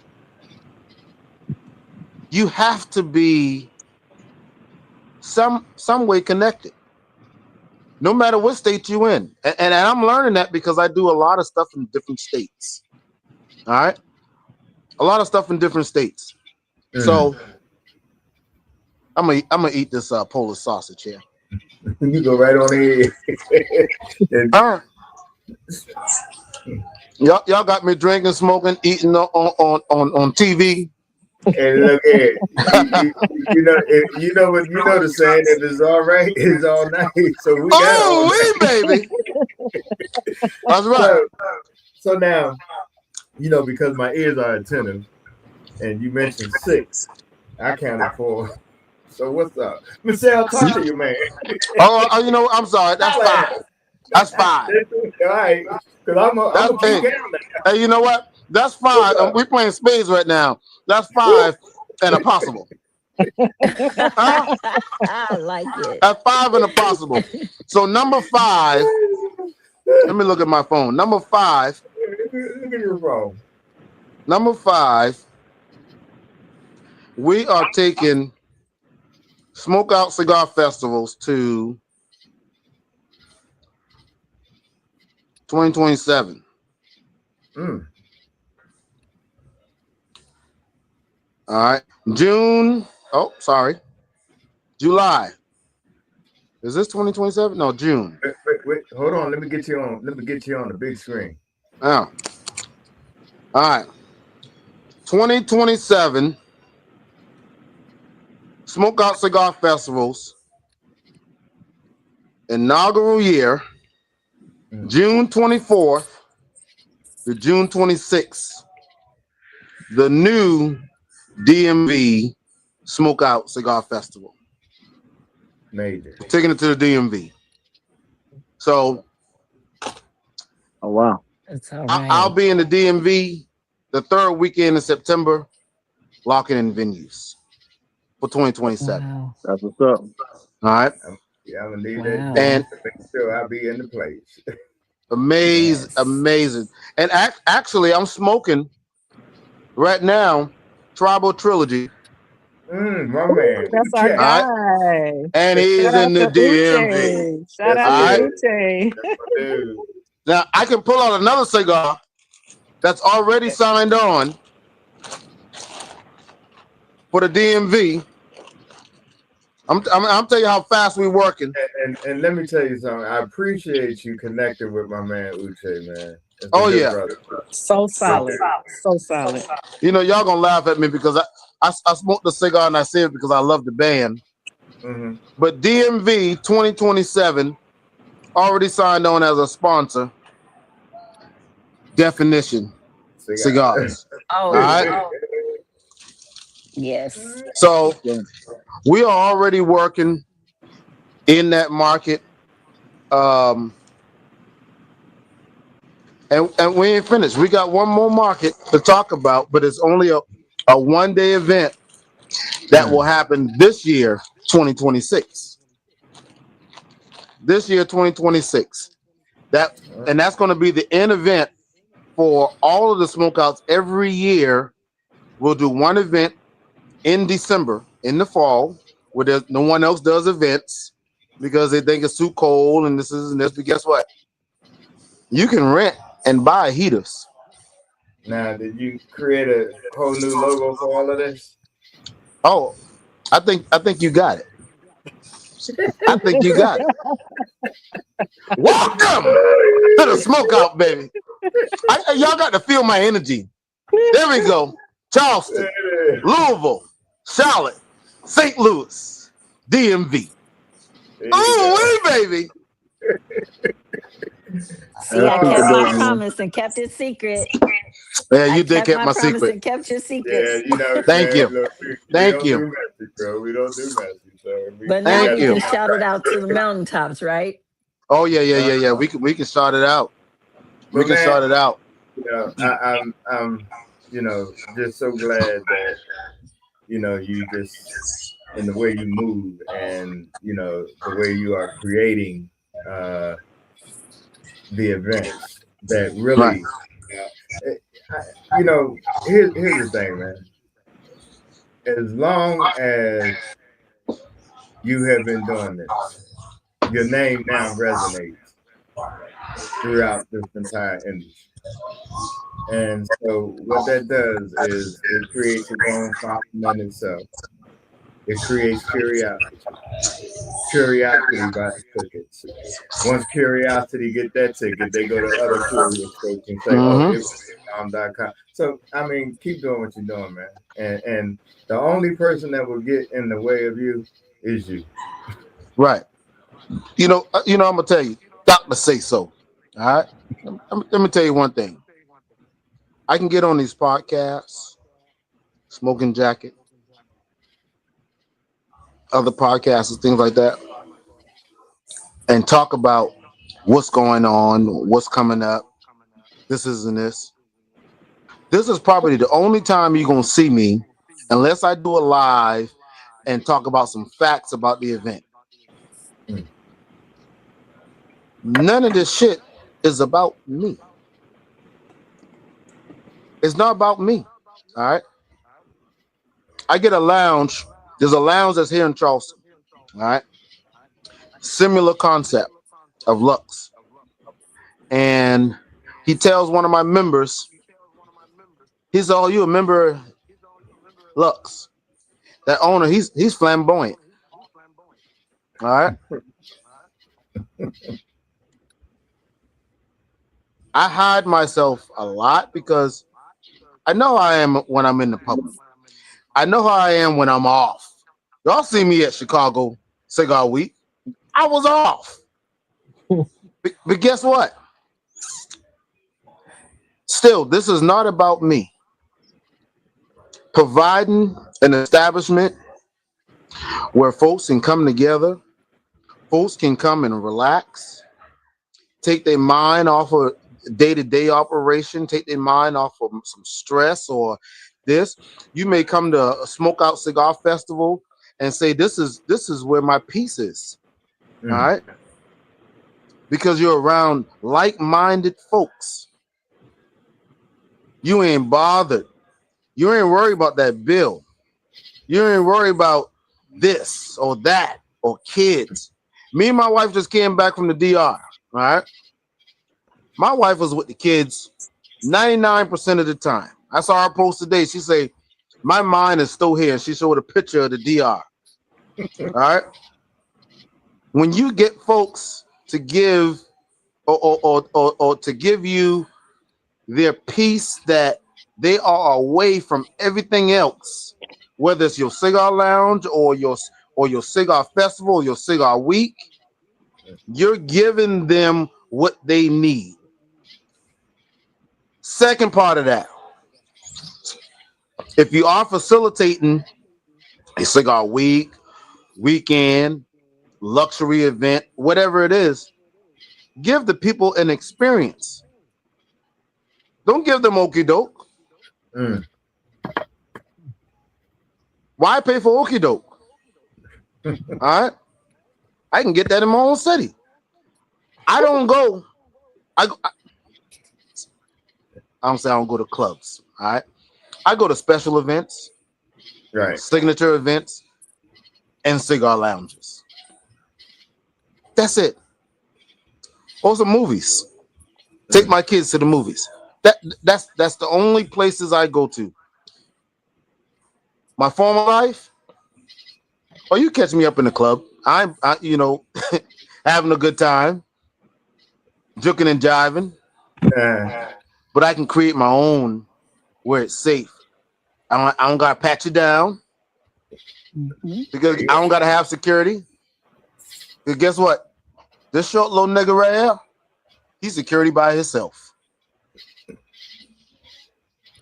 you have to be some way connected, no matter what state you in. And I'm learning that because I do a lot of stuff in different states. All right. A lot of stuff in different states. So I'm gonna eat this Polish sausage here. You go right on ahead. All right. Y'all got me drinking, smoking, eating on TV. And look at you know what you know the saying, if it's all right, it's all night. So we got all Oh, baby. That's right. So now, because my ears are attentive, and you mentioned 6, I counted 4. So what's up, Michelle? Talk to you, man. Oh, you know what? I'm sorry. That's 5. That's 5. All right, because I'm a keep count now. Hey, you know what? That's 5. We playing spades right now. That's 5 and a possible. Huh? I like it. That's 5 and a possible. So number 5. Let me look at my phone. Number 5. Look at your phone. Number 5. We are taking smoke out cigar festivals to 2027. All right. June. Oh, sorry. July. Is this 2027? No, June. Wait. Hold on. Let me get you on the big screen. Oh. All right. 2027 Smoke Out Cigar Festivals. Inaugural year. June 24th to June 26th. The new DMV Smoke Out Cigar Festival. Major. Taking it to the DMV. So, oh wow, that's all right. I'll be in the DMV the 3rd weekend in September, locking in venues for 2027. Wow. that's what's up. All right. Yeah, I'm gonna need Wow. that. And Make sure I'll be in the place. amazing. And actually, I'm smoking right now Tribal Trilogy. My man. That's our guy. And he's Shout in out the to DMV. Uche. Shout out to Uche. Dude. Now I can pull out another cigar that's already signed on for the DMV. I'm telling you how fast we're working. And let me tell you something. I appreciate you connecting with my man Uche, man. Oh yeah, brother. So solid. So solid. You know, y'all gonna laugh at me because I smoked the cigar and I say it because I love the band. But DMV 2027 already signed on as a sponsor. Definition cigars. Oh, all right. oh. Yes. So we are already working in that market. And we ain't finished. We got one more market to talk about, but it's only a one-day event that will happen this year, 2026. This year, 2026. And that's going to be the end event for all of the smokeouts. Every year, we'll do one event in December, in the fall, where no one else does events because they think it's too cold and this is and this. But guess what? You can rent and buy heaters. Now, did you create a whole new logo for all of this? Oh, I think you got it. I think you got it. Welcome to the smokeout, baby. Y'all got to feel my energy. There we go. Charleston, Louisville, Charlotte, St. Louis, DMV. Oh, baby. See, I kept my promise and kept it secret. Yeah, you did keep my secret. And kept your secret. Yeah, you know. Thank you. Look, Thank you. Do message, bro. We don't do message. So But now we can shout it out to the mountaintops, right? Oh yeah. We can shout it out. We can shout it out. You know, I'm just so glad that you just in the way you move, and the way you are creating uh, the events that Right. really, eh, here's the thing, man. As long as you have been doing this, your name now resonates throughout this entire industry. And so what that does is it creates its own following in itself. It creates curiosity. Curiosity by the tickets. Once curiosity get that ticket, they go to other curious folks and say, "Oh, Mm-hmm. it was com." So I mean, keep doing what you're doing, man. And the only person that will get in the way of you is you. Right. I'm gonna tell you, Dr. Sayso. All right. Let me tell you one thing. I can get on these podcasts, Smoking Jacket, other podcasts and things like that, and talk about what's going on, what's coming up. This isn't this. This is probably the only time you're gonna see me, unless I do a live and talk about some facts about the event. Mm. None of this shit is about me. It's not about me. All right. I get a lounge. There's a lounge that's here in Charleston. All right. Similar concept of Lux. And he tells one of my members, he said, "Oh, you a member Lux?" That owner, he's flamboyant. All right. I hide myself a lot because I know how I am when I'm in the public. I know how I am when I'm off. Y'all see me at Chicago Cigar Week. I was off. But guess what? Still, this is not about me. Providing an establishment where folks can come together, folks can come and relax, take their mind off of day-to-day operation, take their mind off of some stress or this. You may come to a smokeout cigar festival and say, this is where my peace is. All Mm. right. Because you're around like-minded folks. You ain't bothered. You ain't worried about that bill. You ain't worried about this or that or kids. Me and my wife just came back from the DR. All right. My wife was with the kids 99% of the time. I saw her post today. She say, "My mind is still here." And she showed a picture of the DR. All right. When you get folks to give or to give you their peace that they are away from everything else, whether it's your cigar lounge or your cigar festival, or your cigar week, you're giving them what they need. Second part of that, if you are facilitating a cigar week, weekend, luxury event, whatever it is, give the people an experience. Don't give them okie doke. Mm. Why pay for okie doke? All right. I can get that in my own city. I don't go. I don't say I don't go to clubs. All right. I go to special events, Right. signature events, and cigar lounges. That's it. Or some movies. Take Mm. my kids to the movies. That's the only places I go to. My former life, or you catch me up in the club. I having a good time, joking and jiving. Uh, But I can create my own where it's safe. I don't gotta pat you down Mhm. because I don't gotta have security. Because guess what? This short little nigga right here, he's security by himself.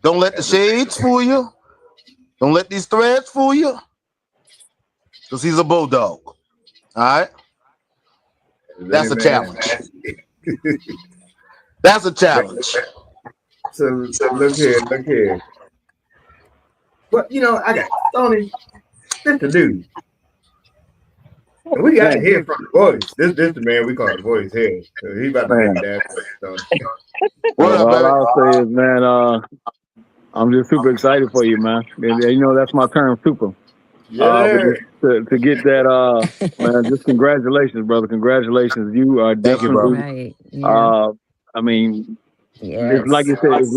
Don't let the shades fool you. Don't let these threads fool you. Because he's a bulldog. All right? as any That's a man. challenge. That's a challenge. So look here. But I got Tony, this the dude. And we got to hear from the voice. This the man we call the voice here. So he about to break Man, it down for us, Tony. What up, all baby? I'll say is, man, I'm just super excited for you, man. And, that's my term, super. Yeah. But just to get that, man, just congratulations, brother. Congratulations. You are Thank you, bro. definitely, Right. Yeah. I mean, it's like Yes. you said, it's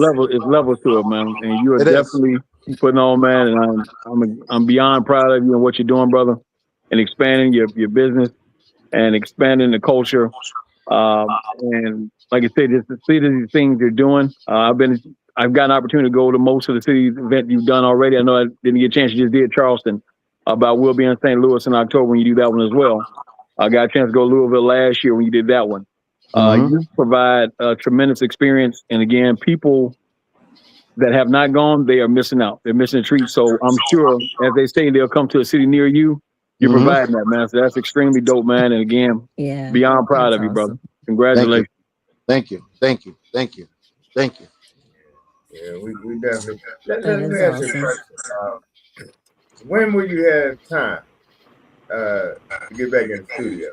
levels to it, man. And you are It is. definitely putting on, man. And I'm beyond proud of you and what you're doing, brother, and expanding your business and expanding the culture. And like I said, just to see these things you're doing. I've got an opportunity to go to most of the cities event you've done already. I know I didn't get a chance. You just did Charleston, but we'll be in St. Louis in October when you do that one as well. I got a chance to go to Louisville last year when you did that one. You provide a tremendous experience, and again, people that have not gone, they are missing out. They're missing a treat. So I'm sure, as they say, they'll come to a city near you. You're providing that, man. So that's extremely dope, man. And again, Yeah. beyond proud That's of you, brother. awesome. Congratulations. Thank you. Thank you. Thank you. Thank you. Yeah, we definitely. Let That me is ask you a awesome. question. When will you have time to get back in the studio?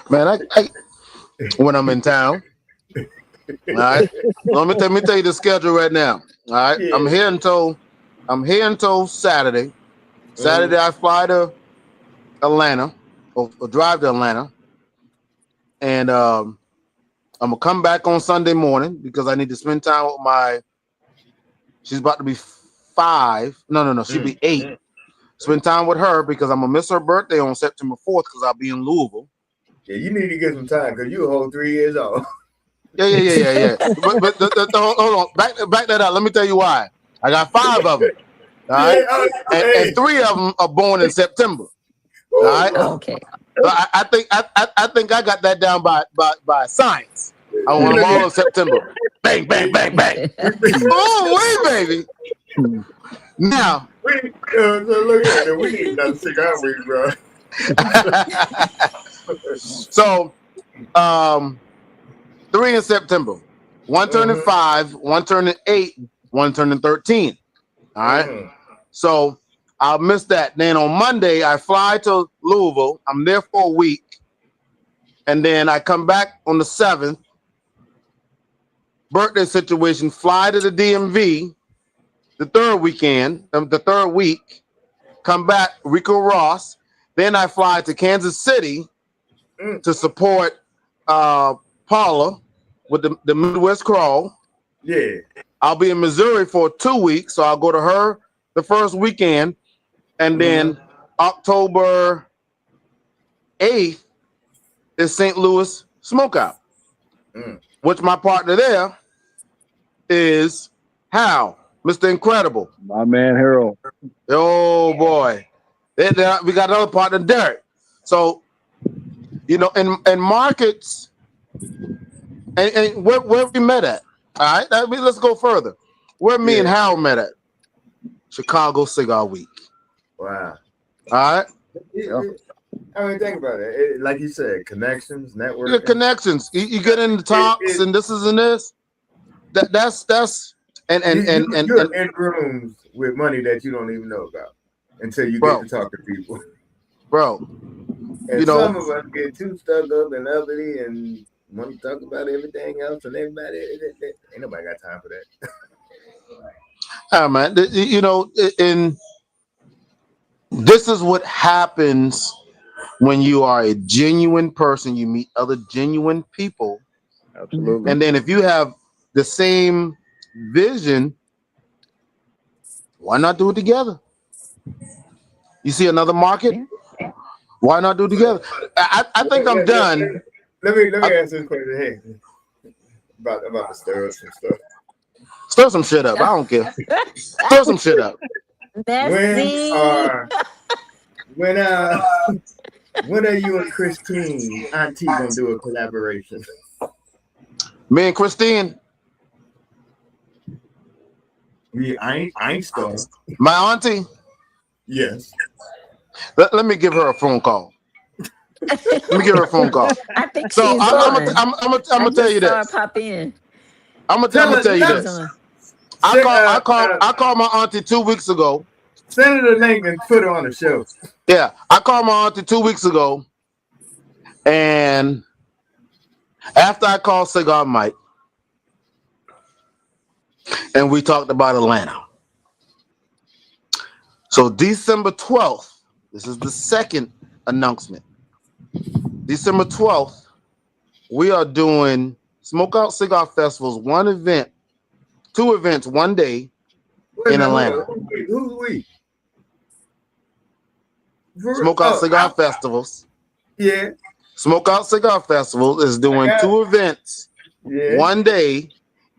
Man, I when I'm in town. All right. Let me tell you the schedule right now. All right. Yeah. I'm here until Saturday. Saturday I fly to Atlanta or drive to Atlanta. And I'm gonna come back on Sunday morning because I need to spend time with she's about to be 5. No, she'll be 8. Spend time with her because I'm gonna miss her birthday on September 4th because I'll be in Louisville. Yeah, you need to get some time because you a whole 3 years old. Yeah. But hold on, back that up. Let me tell you why. I got 5 of them. All right, and 3 of them are born in September. All right. Okay. So I think I got that down by science. I want them all in September. Bang, bang, bang, bang. Oh, wait, baby. Now, so look at it. We need another cigar week, bro. So, 3 in September. 1 turning 5, 1 turning 8, 1 turning 13. All right. So I'll miss that. Then on Monday, I fly to Louisville. I'm there for a week. And then I come back on the 7th. Birthday situation, fly to the DMV the 3rd week. Come back, Rico Ross. Then I fly to Kansas City to support Paula with the Midwest Crawl. Yeah. I'll be in Missouri for 2 weeks, so I'll go to her the first weekend. And then October 8th is St. Louis Smokeout, which my partner there is Hal, Mr. Incredible. My man, Harold. Oh, boy. We got another partner, Derek. So, in markets, and where we met at, all right? Let's go further. Where me and Hal met at? Chicago Cigar Week. Wow. All right? Yeah. I mean, think about it. Like you said, connections, networking. Yeah, connections. You get in the talks and this is and this. That's and you're in rooms with money that you don't even know about until you get to talk to people. Bro. And some of us get too stuck up and uppity and want to talk about everything else and everybody. Ain't nobody got time for that. Man, and this is what happens when you are a genuine person. You meet other genuine people. Absolutely. And then if you have the same vision, why not do it together? You see another market? Why not do it together? I think I'm done. Let me answer this question. Hey, about to stir up some stuff. Stir some shit up. I don't care. Stir some shit up. When are you and Christine Auntie gonna do a collaboration? Me and Christine. I ain't starting. My auntie. Yes. Let me give her a phone call. Let me give her a phone call. I think so she's I'm gonna tell you this. Pop in. I'm gonna tell you this. I called my auntie 2 weeks ago. Send her the link and put her on the show. Yeah, I called my auntie 2 weeks ago, and after I called Cigar Mike, and we talked about Atlanta. So December 12th, this is the second announcement. December 12th, we are doing Smokeout Cigar Festival's two events, one day in Atlanta. Who's we? Smokeout Cigar Festivals. Yeah. Smokeout Cigar Festival is doing two events, one day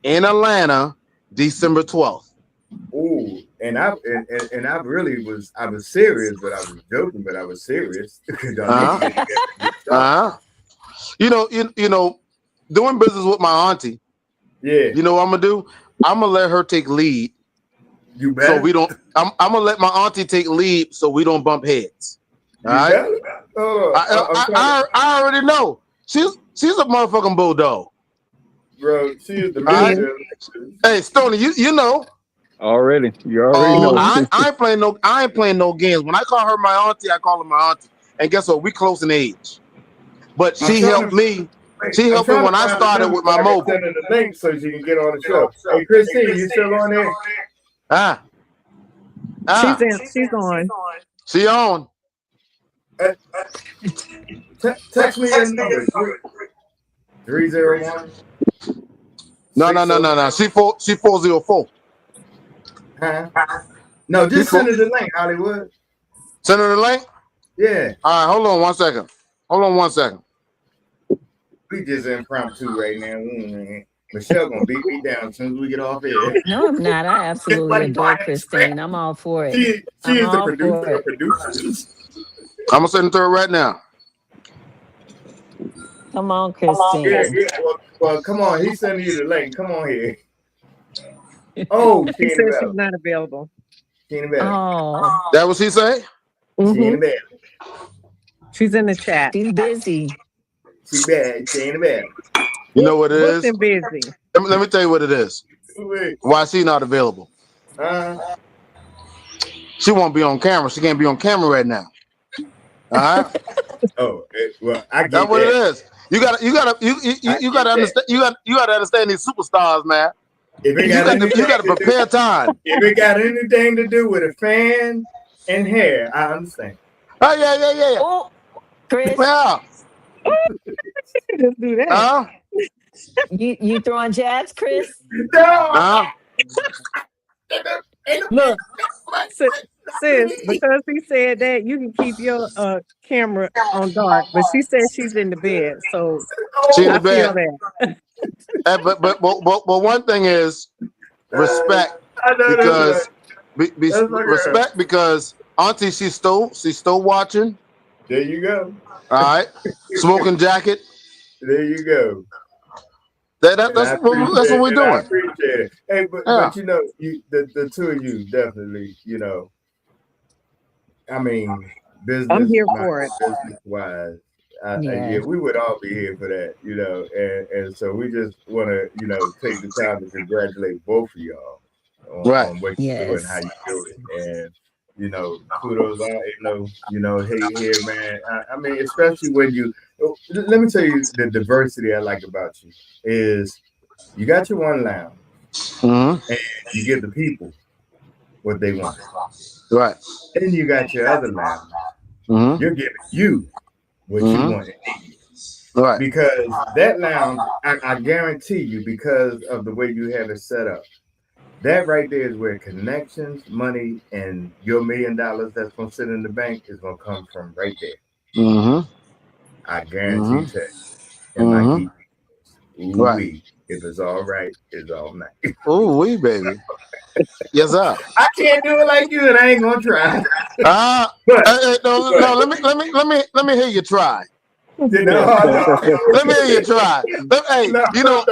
in Atlanta, December 12th. Ooh, and I really was serious, but I was joking, but I was serious. You know, doing business with my auntie. Yeah. You know what I'm gonna do? I'm gonna let her take lead. You better. So we don't. I'm gonna let my auntie take lead, so we don't bump heads. All right. I already know. She's a motherfucking bulldog. Bro, she is the manager. Hey, Stoney, you know. Already. You already know. I ain't playing no games. When I call her my auntie, I call her my auntie. And guess what? We close in age. But she helped me. She helped me when I started with my mobile. Send her the link so she can get on the show. Hey, Christine, you still on there? She's on. She on. Text me your number. 301. No. She 404. Huh? No, just send her the link, Hollywood. Send her the link? Yeah. All right, hold on one second. We just impromptu right now. Michelle gonna beat me down as soon as we get off here. No, I'm not. I absolutely adore Christine. I'm all for it. She is the producer. I'm gonna send it to her right now. Come on, Christine. Yeah. Well, come on. He's sending you the link. Come on here. Oh, she said she's not available. Oh, that what she say? She's in the chat. She's busy. She bad. She ain't in bed. You know what it is? Busy. Let me tell you what it is. Why she not available? She won't be on camera. She can't be on camera right now. All right. Well, I get that's what it is. You gotta understand. You gotta understand these superstars, man. You gotta prepare time. If it got anything to do with a fan and hair, I understand. Oh yeah. Oh, Chris. Yeah. Just do that. You throwing jabs, Chris? No. Look, sis, because he said that, you can keep your camera on dark, but she said she's in the bed, so she's in the bed. Feel that. But one thing is respect, respect because Auntie she's still watching. There you go. All right, smoking jacket. There you go. That's what we're doing. I appreciate it. Hey, but you know, the two of you definitely, you know. I mean, business. I'm here for it. Business wise, yeah, we would all be here for that, you know. And so we just want to, you know, take the time to congratulate both of y'all on what you do and how you do it. And you know, kudos on hey here, man. I mean, especially when you. Let me tell you the diversity I like about you is you got your one lounge and you give the people what they want. Right. Then you got your other lounge. You're giving you what you want. Right. Because that lounge, I guarantee you, because of the way you have it set up, that right there is where connections, money, and your $1 million that's going to sit in the bank is going to come from right there. I guarantee that. And I keep ooh-wee. If it's all right, it's all nice. Ooh-wee, baby. Yes, sir. I can't do it like you, and I ain't gonna try. No. Let me hear you try. No. Let me hear you try. Hey, you know,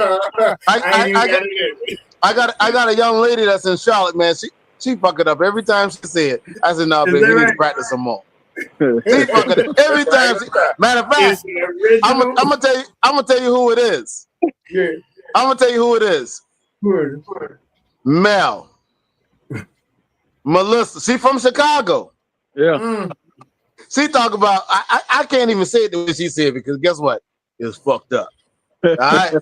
I got a young lady that's in Charlotte, man. She fuck it up every time she say it. I said, no, baby, you need to practice some more. She fuck it up every time. Matter of fact, I'm gonna tell you who it is. Yeah. I'm gonna tell you who it is. Mel, Melissa. She from Chicago. Yeah. She talk about. I can't even say it the way she said because guess what? It's fucked up. All right.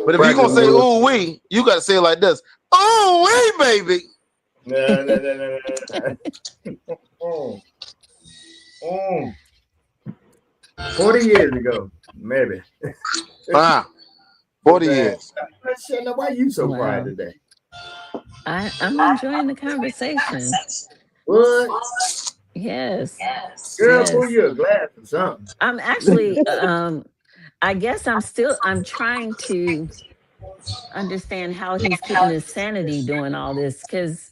But if you're gonna Practice, say Melissa. ooh wee, you gotta say it like this. Ooh wee, baby. No. Oh, 40 years ago, maybe. 40 years. Shana, why you so quiet Wow. today? I'm enjoying the conversation. What? Yes. Girl, pour Yes. you a glass or something. I'm actually I guess I'm trying to understand how he's keeping his sanity doing all this because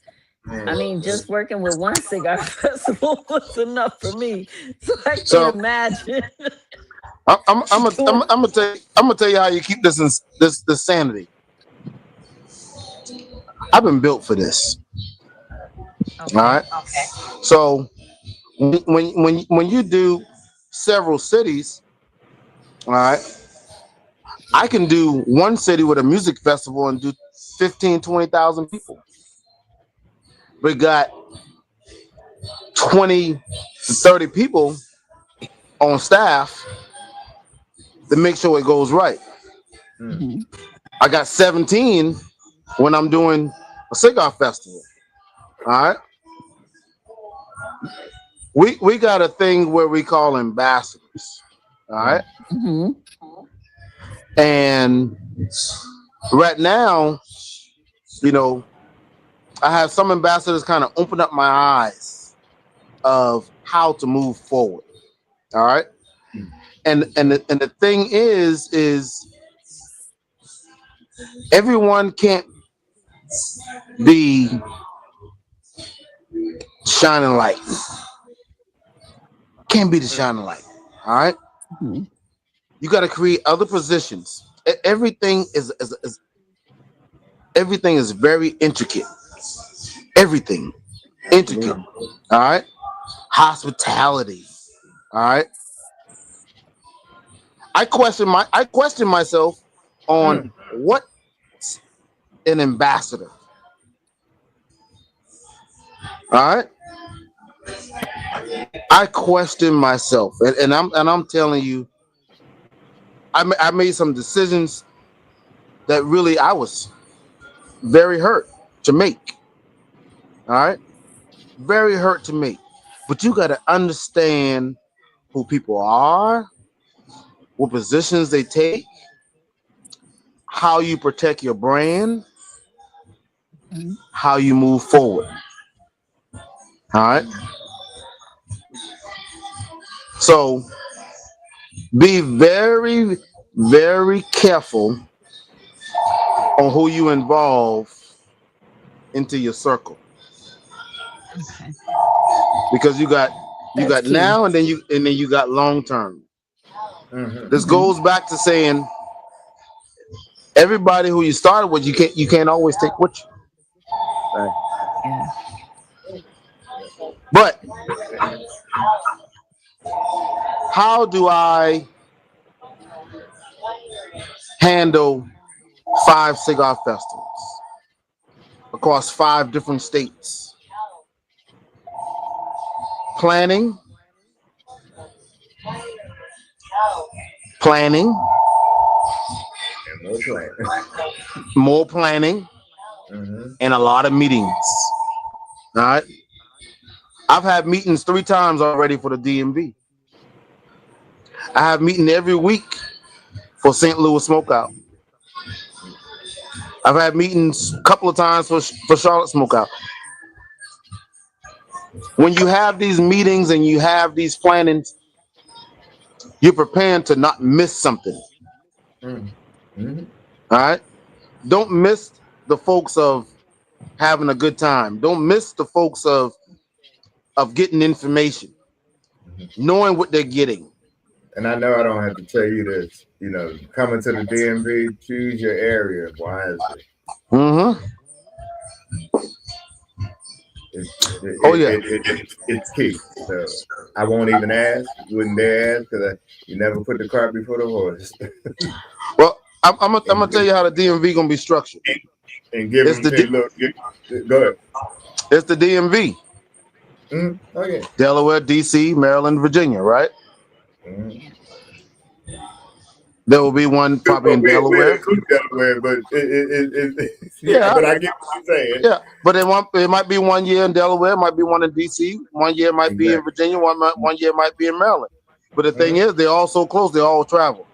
I mean, just working with one cigar festival was enough for me. So I can't So imagine I'm doing. gonna tell you how you keep this sanity. I've been built for this. All Okay. right. So when you do several cities, all right, I can do one city with a music festival and do 15, 20,000 people. We got 20 to 30 people on staff to make sure it goes right. Mhm. I got 17 when I'm doing a cigar festival. All right. We got a thing where we call ambassadors. All right. Mhm. And right now, you know, I have some ambassadors kind of open up my eyes of how to move forward. All right. And the thing is everyone can't be shining light. Can't be the shining light. All right. Mhm. You got to create other positions. Everything is very intricate. Everything intricate. Absolutely. All right. Hospitality. All right. I question myself on what's an ambassador. All right. I question myself, and I'm telling you, I made some decisions that really I was very hurt to make. All right, very hurt to make. But you got to understand who people are, what positions they take, how you protect your brand, Mhm. how you move forward. All right. So be very, very careful on who you involve into your circle Okay. because you That's got key. now and then you got long term. This Mhm. goes back to saying everybody who you started with you can't always take with you. Right. Yeah. But how do I handle 5 cigar festivals across 5 different states? Planning, planning, And more play. more planning, and a lot of meetings. All right. I've had meetings 3 times already for the DMV. I have meeting every week for St. Louis Smokeout. I've had meetings a couple of times for Charlotte Smokeout. When you have these meetings and you have these plannings, you're preparing to not miss something. All right. Don't miss the folks of having a good time. Don't miss the folks of getting information, knowing what they're getting. And I know I don't have to tell you this. Coming to the DMV, choose your area wisely. Mm-hmm. It, Oh yeah. it's key. So I won't even ask. Wouldn't dare ask because you never put the cart before the horse. Well, I'm gonna tell you how the DMV gonna be structured. and give It's them. the And look, go ahead. it's the DMV. Okay. Delaware, DC, Maryland, Virginia, right? Mm-hmm. Yeah. There will be one probably Well, in we Delaware. include Delaware, but yeah, Yeah, but I get what you're saying. yeah. But it might be 1 year in Delaware, it might be one in DC, 1 year might be in Exactly. Virginia, one year might be in Maryland. But the thing Mhm. is, they're all so close, they all travel.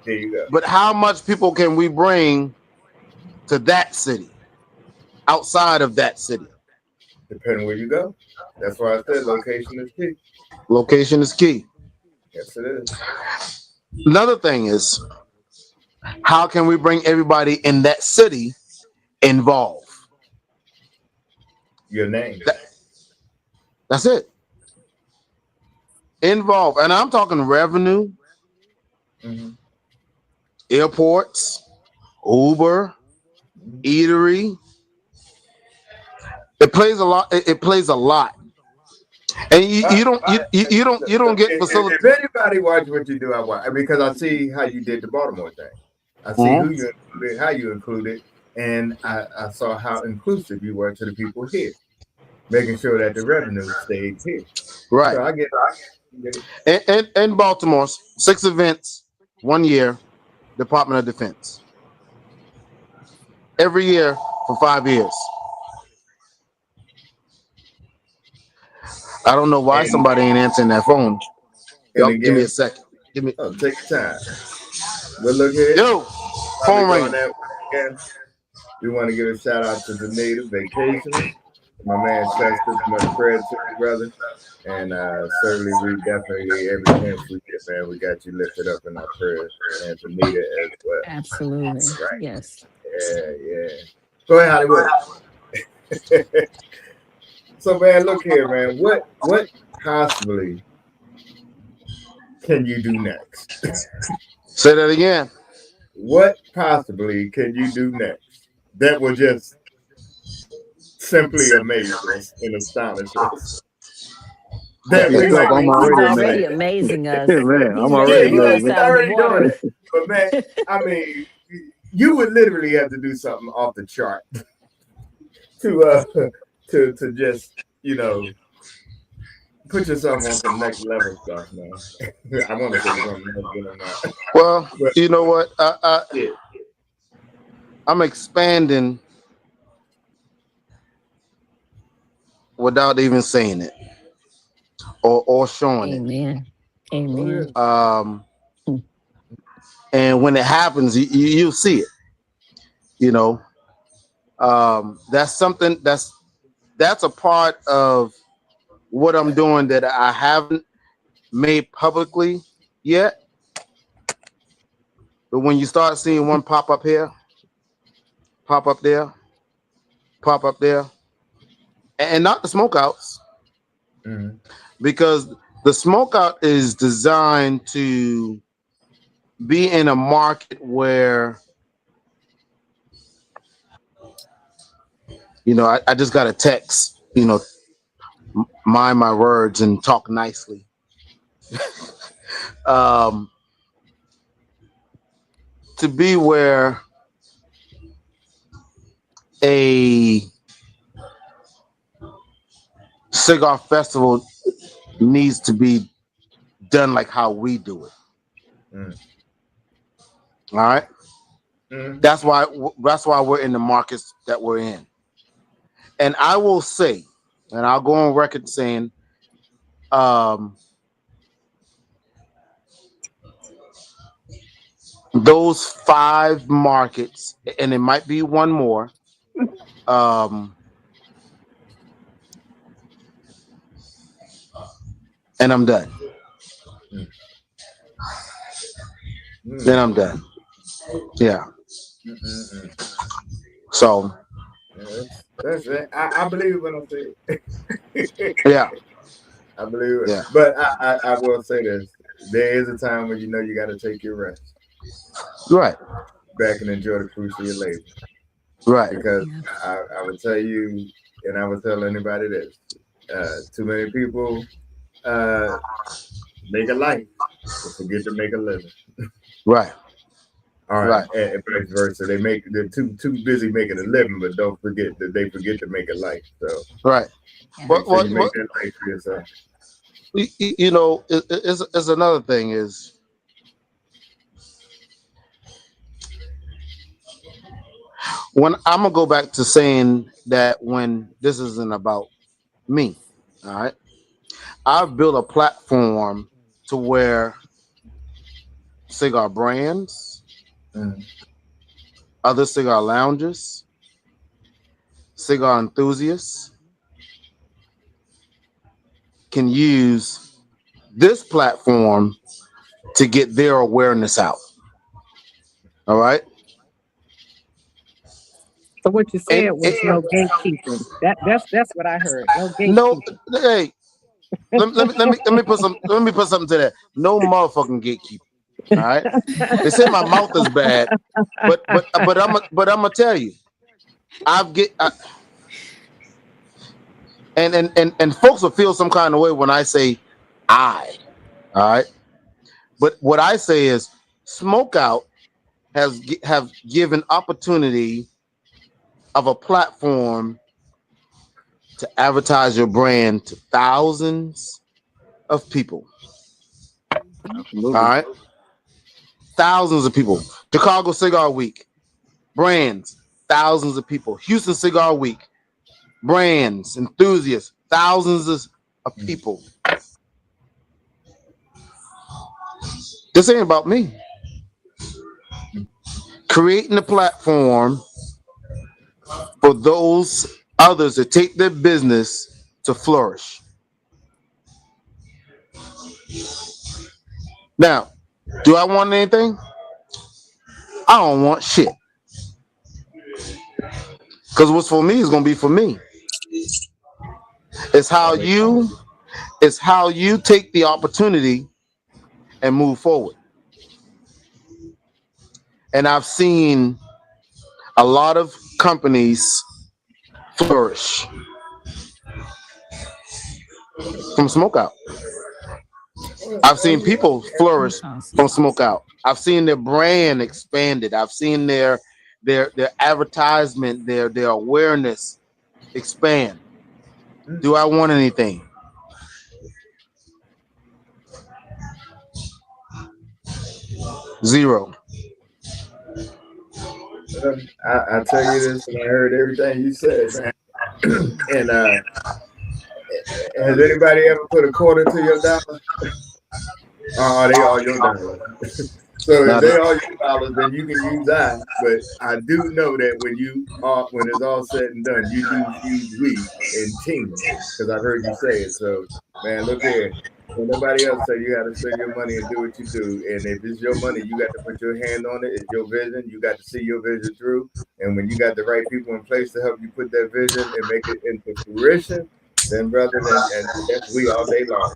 There you go. But how much people can we bring to that city outside of that city? Depending where you go. That's why I said location is key. Location is key. Yes, it is. Another thing is, how can we bring everybody in that city involved? Your name. That, that's it. Involved. And I'm talking revenue, Mm-hmm. airports, Uber, Mm-hmm. eatery. It plays a lot. It plays a lot. And you don't Look, get facility. if anybody watch what you do, I watch because I see how you did the Baltimore thing. I see who Mhm. you included, how you included, and I saw how inclusive you were to the people here, making sure that the revenue stayed here. Right. So I get it. I get it. And Baltimore, 6 events, 1 year, Department of Defense. Every year for 5 years. I don't know why And somebody ain't answering that phone. and Y'all, give me a again, second. Give me take your time. We'll look here. yo, While we phone doing ringing. that again, we want to give a shout out to the native vacations. My man Chester, much credit to you, brother. And certainly, we definitely, every chance we get, man, we got you lifted up in our prayers. And Benita as well. Absolutely. Right. Yes. Yeah, yeah. Go ahead, Hollywood. So, man, look here, man. What possibly can you do next? Say that again. What possibly can you do next that will just simply amaze us and astonish us? That Yeah, we He's Chuck, might I'm be he's already thinking, already amazed. man. amazing us. Man, I'm He's already Yeah, ready to he's, blow amazed. us he's out of the already doing water. it. But man, I mean, you would literally have to do something off the chart to to just put yourself on some next level stuff, man. I want to say something else, but I'm not. Well, But you know what? yeah, I'm expanding without even saying it or showing it. Amen. oh yeah. Amen. Um, Hmm. and when it happens, you see it. You know, that's something that's a part of what I'm doing that I haven't made publicly yet. But when you start seeing one pop up here, pop up there, pop up there, and not the smokeouts, Mm-hmm. because the smokeout is designed to be in a market where I just got a text, mind my words and talk nicely. um, to be where a cigar festival needs to be done like how we do it. Mm-hmm. All right. Mm-hmm. That's why we're in the markets that we're in. And I will say, and I'll go on record saying, um, those 5 markets, and it might be one more. Um, and I'm done. Then I'm done. Yeah. Mm-hmm. So Yeah, that's it. I believe it when I say it. yeah, I believe it. yeah. But I will say this. There is a time when you know you got to take your rest Right. back and enjoy the fruits of your labor. Right. Because Yeah. I would tell you, and I would tell anybody this, too many people make a life but forget to make a living. Right. Right. and vice versa. They're too busy making a living, but don't forget that they forget to make a life. So Right. Yeah. make sure you make What that life for yourself. you know is another thing is when I'm gonna go back to saying that when this isn't about me. All right. I've built a platform to where cigar brands, Mm. other cigar lounges, cigar enthusiasts can use this platform to get their awareness out. All right. So what you And said was no gatekeeping. That's what I heard. No no, gatekeeping. hey, let me put something to that. No motherfucking gatekeeping. All right. They say my mouth is bad, but I'm gonna tell you, and folks will feel some kind of way when I say I. All right. But what I say is Smokeout have given opportunity of a platform to advertise your brand to thousands of people. All Absolutely. right. Thousands of people. Chicago Cigar Week, brands, thousands of people. Houston Cigar Week, brands, enthusiasts, thousands of people. This ain't about me. Creating a platform for those others to take their business to flourish. Now, do I want anything? I don't want shit. Because what's for me is gonna be for me. It's how Always. you it's how you take the opportunity and move forward. And I've seen a lot of companies flourish from Smokeout. I've seen people flourish That's from awesome. Smokeout. I've seen their brand expanded. I've seen their advertisement, their awareness expand. Do I want anything? Zero. I tell you this, and I heard everything you said, man. And has anybody ever put a quarter to your dollar? They all your dollars. So if Not they are your dollars, then you can use that. But I do know that when it's all said and done, you do use we in teams because I heard you say it. So man, look here. When nobody else say you got to spend your money and do what you do, and if it's your money, you got to put your hand on it. It's your vision. You got to see your vision through. And when you got the right people in place to help you put that vision and make it into fruition, then brother, and that's we all day long.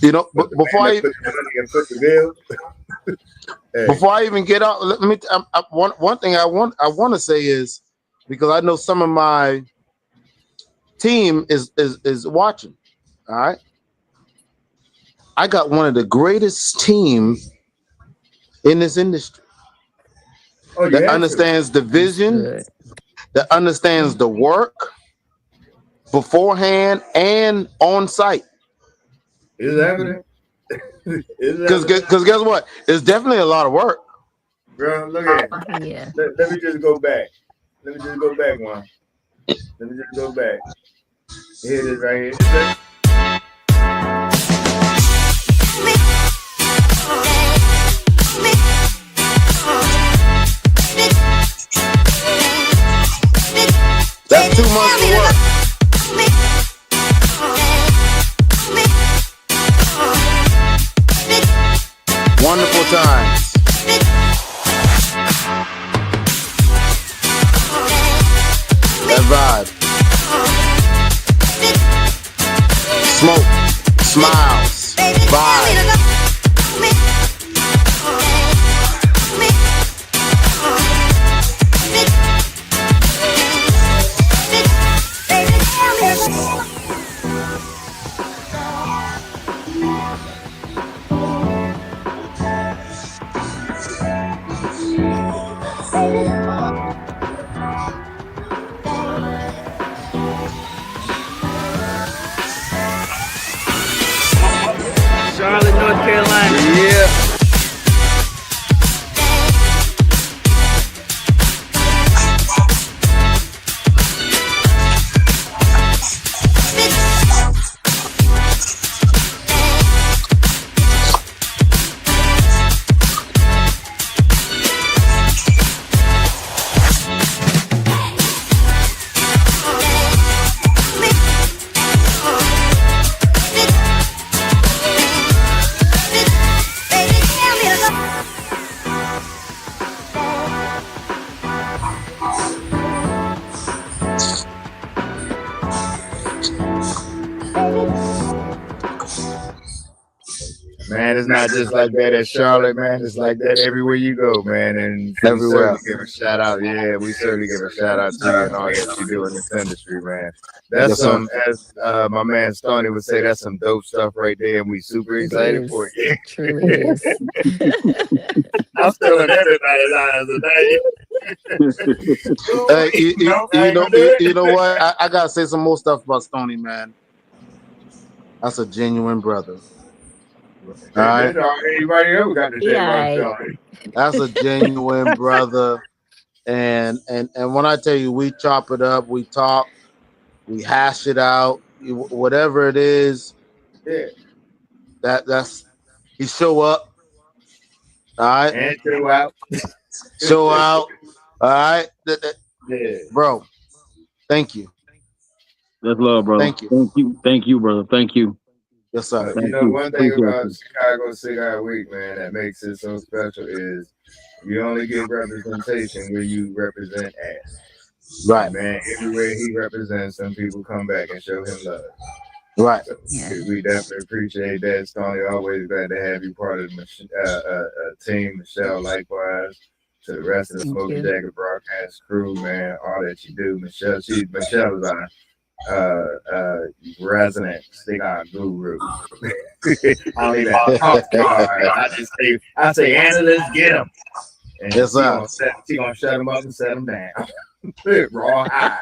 You know, But the before man I that put the money and put the bill, hey. before I even get out, let me one thing I want to say is because I know some of my team is watching. All right, I got one of the greatest team in this industry Oh, you that had to. understands the That's vision, good. that understands the work beforehand and on site. It's Mhm. evident. It's Because evident. guess what? It's definitely a lot of work. Bro, look at it. Oh yeah. Let me just go back. Let me just go back one. Let me just go back. Here it is right here. That's 2 months of work. Wonderful times. That vibe. Smoke. Smiles. Vibe. Carolina. Yeah. Man, it's not just like that at Charlotte, man. It's like that everywhere you go, man. And we Everywhere. certainly give a shout out. Yeah, we certainly give a shout out to you and all that you do in this industry, man. That's Yes, sir. some, as my man Stoney would say, that's some dope stuff right there, and we super It excited for is. you. It truly is. I'm stealing everybody's lines today. No, I ain't gonna do it. You know what? I gotta say some more stuff about Stoney, man. That's a genuine brother. All right. That's all anybody ever got to say about Yeah. Stoney. That's a genuine brother. And when I tell you, we chop it up, we talk, we hash it out, whatever it is. Yeah. That's he show up. All right. And chill out. Show out. All right. Yeah. Bro, thank you. That's love, brother. Thank you. Thank you, brother. Thank you. Yes, sir. You know, one thing about Chicago Cigar Week, man, that makes it so special is you only get representation where you represent at. Right. Man, everywhere he represents, some people come back and show him love. Right. So we definitely appreciate that, Stoney. Always glad to have you part of the team. Michelle, likewise. To the rest of the Smoky Jacket broadcast crew, man, all that you do. Michelle is our resident cigar guru. I leave that. I say, analysts, get them. And yes, sir. She gonna shut them up and set them down. Raw high.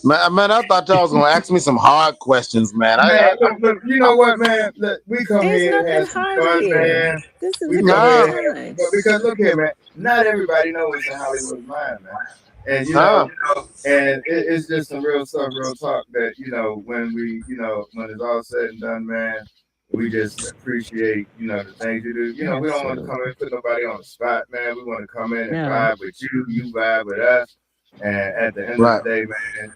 Man, I thought y'all was gonna ask me some hard questions, man. Look, you know what, man? Look, we come here and have some fun, man. This is we come here, because look here, man. Not everybody knows what's in Hollywood's mind, man. And and it's just some real stuff, real talk that when when it's all said and done, man. We just appreciate, the things you do. We don't want to come in and put nobody on the spot, man. We want to come in and vibe with you vibe with us. And at the end of the day, man,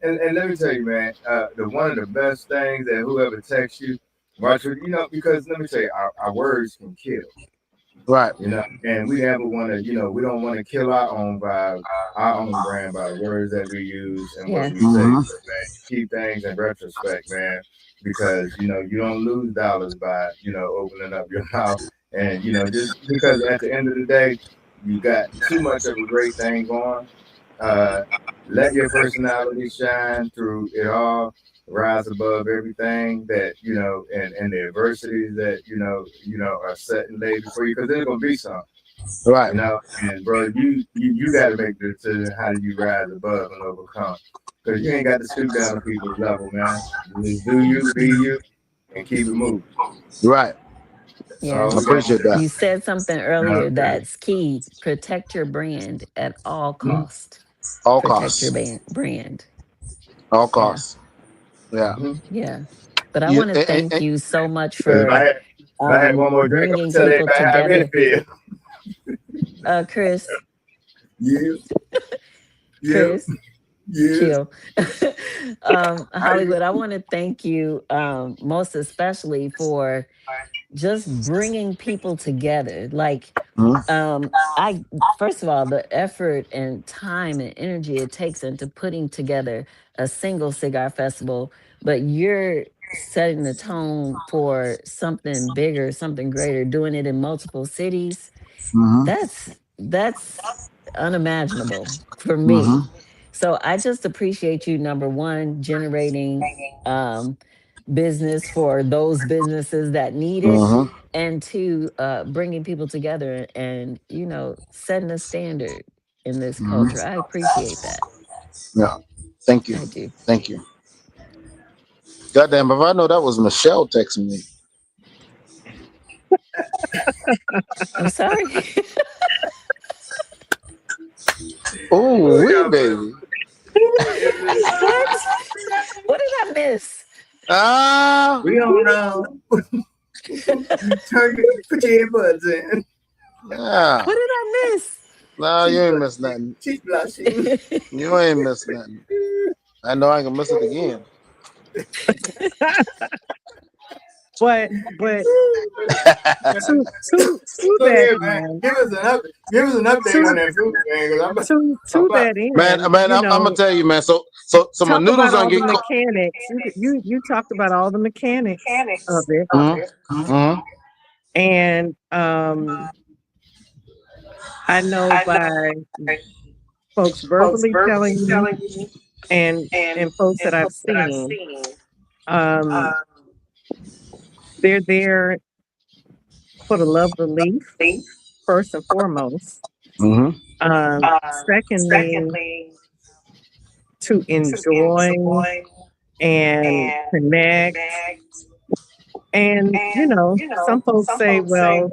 and let me tell you, man, one of the best things that whoever texts you, watch it, because let me tell you, our words can kill. Right. And we never want to, we don't want to kill our own vibe, our own brand by the words that we use and what we say. So, man, keep things in retrospect, man, because, you don't lose dollars by, opening up your mouth. And, just because at the end of the day, you got too much of a great thing going. Let your personality shine through it all. Rise above everything that and the adversities that are set and laid before you, because there's gonna be some, right? And bro, you got to make the decision. How do you rise above and overcome? Because you ain't got to stoop down to people's level, man. Just do you, be you, and keep it moving. Right. Yeah, I appreciate that. You said something earlier that's key. Protect your brand at all costs. All Protect costs. your brand. All costs. Yeah. Yeah. But I want to thank you so much for I had one more drink, bringing people together. Chris. Yeah. Chris. Yeah. Chill. Hollywood, I want to thank you most especially for just bringing people together. Like, I first of all, the effort and time and energy it takes into putting together a single cigar festival, but you're setting the tone for something bigger, something greater, doing it in multiple cities. That's unimaginable for me. So I just appreciate you, number one, generating business for those businesses that need it, and two, bringing people together and setting a standard in this culture. I appreciate that. Yeah, thank you. I do. Thank you. Goddamn, if I know that was Michelle texting me. I'm sorry. Oh, we baby. What? What did I miss? Ah, We don't know. Put your earbuds in. yeah. What did I miss? No, you ain't miss nothing. She's blushing. You ain't miss nothing. I know I can miss it again. But to Go that ahead, man. end, Give us an update on that food, man. Because to that Man, end, I'm gonna tell you, man. So my talk noodles about don't all the get cooked. mechanics. You talked about all the mechanics of it, Mm-hmm. and I know by folks verbally telling me and folks that I've seen, um, they're there for the love of the leaf first and foremost. Mm-hmm. Secondly, to enjoy and connect. And, some folks say, well,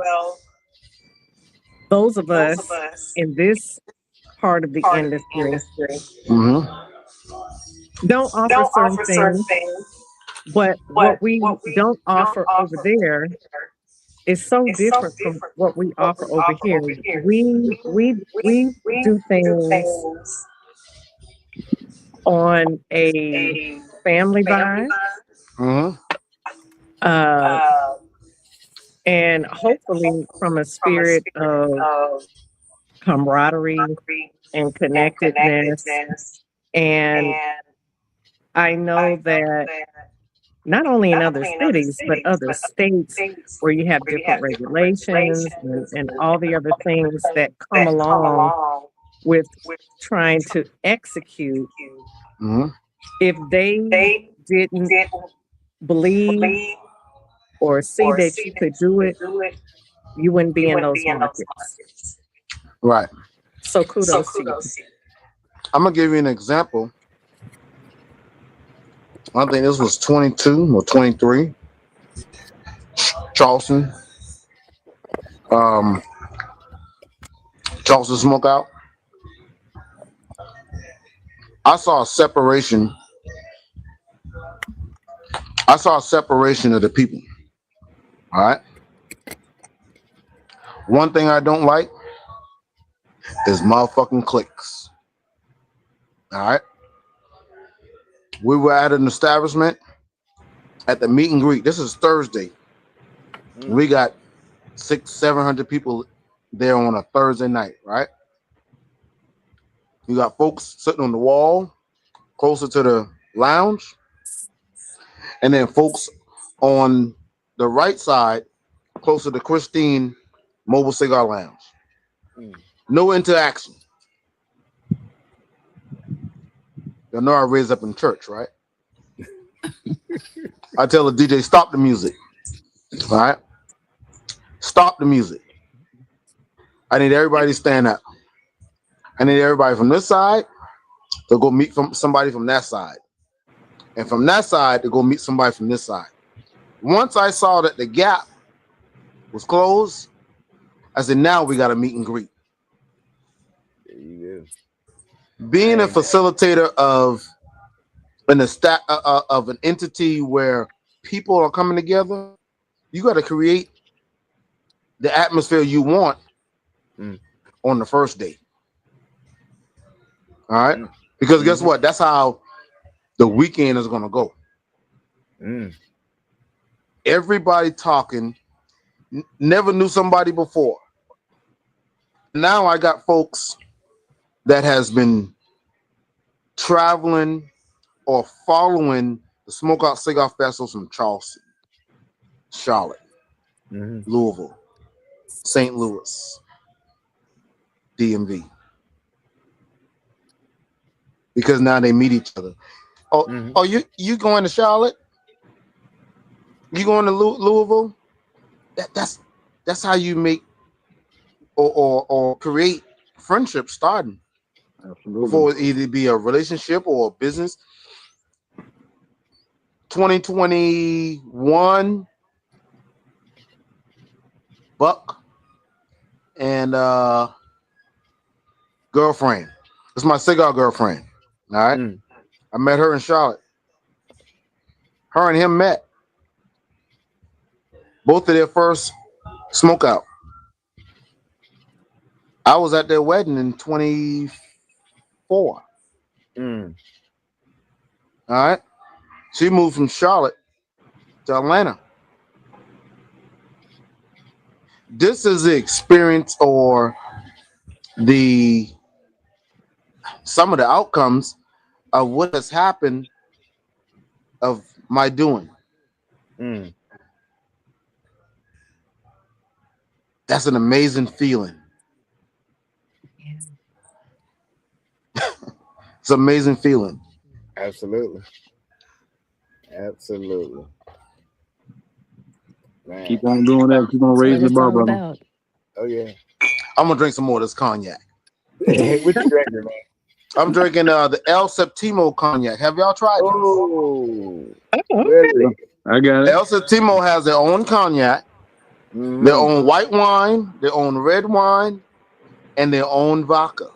those of us in this part of the industry Mm-hmm. don't offer certain things, but what we don't offer over there is so different from what we offer over here. We do things on a family vibe, Mm-hmm. uh, and hopefully from a spirit of camaraderie and connectedness. And I know that not only in other cities, but other states where you have different regulations and all the other things that come along with trying to execute. Mm-hmm. If they didn't believe or see that you could do it, you wouldn't be in those markets. Right. So kudos to you. I'm gonna give you an example. I think this was 22 or 23. Charleston. Um, Charleston Smokeout. I saw a separation. I saw a separation of the people. All right. One thing I don't like is motherfucking clicks. All right. We were at an establishment at the meet and greet. This is Thursday. We got 600-700 people there on a Thursday night, right? You got folks sitting on the wall closer to the lounge, and then folks on the right side closer to Christine Mobile Cigar Lounge. No interaction. You know I raised up in church, right? I tell the DJ, stop the music. All right? Stop the music. I need everybody to stand up. I need everybody from this side to go meet somebody from that side. And from that side to go meet somebody from this side. Once I saw that the gap was closed, I said, now we got to meet and greet. There you go. Being a facilitator of an entity where people are coming together, you got to create the atmosphere you want on the first day. All right? Because guess what? That's how the weekend is going to go. Everybody talking, never knew somebody before. Now I got folks that has been traveling or following the Smokeout Cigar Festivals from Charleston, Charlotte, Louisville, St. Louis, DMV. Because now they meet each other. Oh, you going to Charlotte? You going to Louisville? That's how you make or create friendship starting. Absolutely. Before it either be a relationship or a business. 2021, Buck, and girlfriend. It's my cigar girlfriend. All right. Mm. I met her in Charlotte. Her and him met. Both of their first smoke out. I was at their wedding in 24. Mm. All right. She moved from Charlotte to Atlanta. This is the experience or the some of the outcomes of what has happened of my doing. Mm. That's an amazing feeling. Yeah. It's an amazing feeling. Absolutely. Absolutely. Man. Keep on doing that. Keep on That's what raising the it's bar, all brother. about. Oh yeah. I'm gonna drink some more of this cognac. What you drinking, man? I'm drinking the El Septimo cognac. Have y'all tried it? Oh, Oh, okay. really? I got it. El Septimo has their own cognac, their Mm-hmm. own white wine, their own red wine, and their own vodka.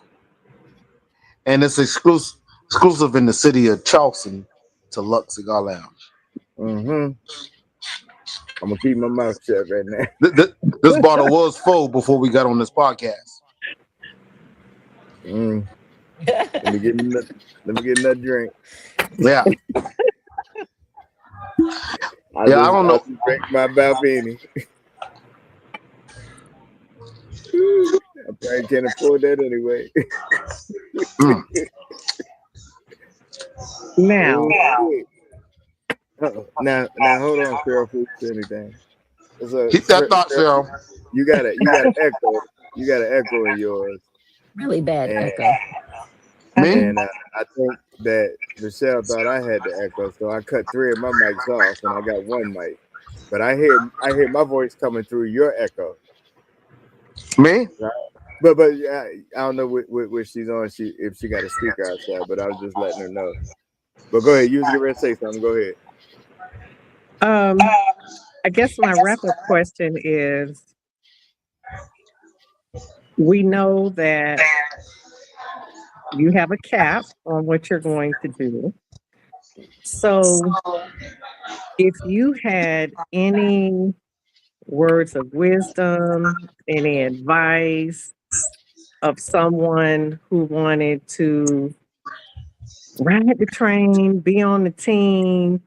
And it's exclusive in the city of Charleston to Lux Cigar Lounge. Mm-hmm. I'm gonna keep my mouth shut right now. This bottle was full before we got on this podcast. Mm. Let me get another drink. Yeah, I yeah. I just don't I know. just drank my Balvenie. I probably can't afford that anyway. Mm. Now, Oh, now hold on, Cheryl, before you say anything. So, Keep that thought, Cheryl, Cheryl. you got an echo. You got an echo in yours, Really bad and echo. I Me? do. and I think that Michelle thought I had the echo, so I cut three of my mics off, and I got one mic. But I hear my voice coming through your echo. Me? Right? But yeah, I don't know what she's on. If she got a speaker outside, but I was just letting her know. But go ahead. You was getting ready to say something. Go ahead. Um, I guess my wrap-up question is, we know that you have a cap on what you're going to do. So if you had any words of wisdom, any advice of someone who wanted to ride the train, be on the team,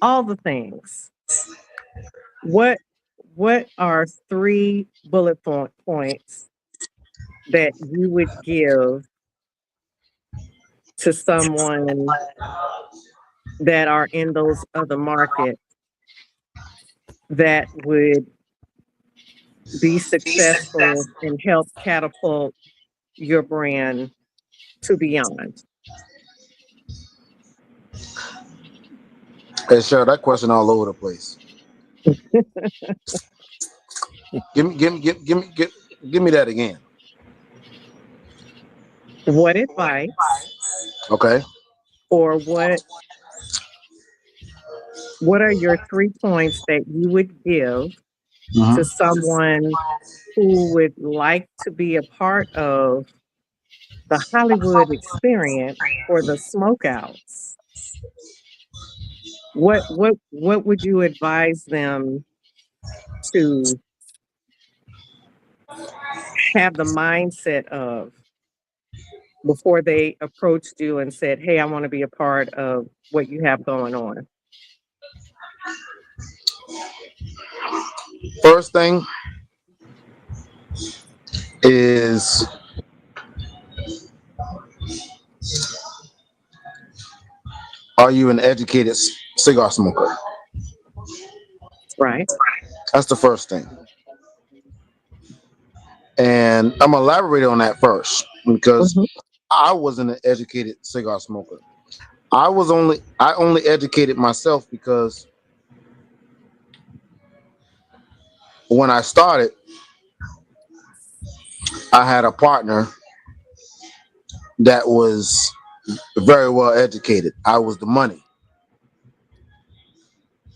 all the things, what what are three bullet points that you would give to someone that are in those other markets that would be successful and help catapult your brand to beyond? Hey, Cheryl, that question all over the place. Give me that again. What advice Okay. or what are your 3 points that you would give to Mhm. someone who would like to be a part of the Hollywood experience for the smokeouts? What would you advise them to have the mindset of before they approached you and said, "Hey, I want to be a part of what you have going on"? First thing is are you an educated cigar smoker? Right. That's the first thing. And I'm gonna elaborate on that first because Mhm. I wasn't an educated cigar smoker. I only educated myself because when I started, I had a partner that was very well educated. I was the money.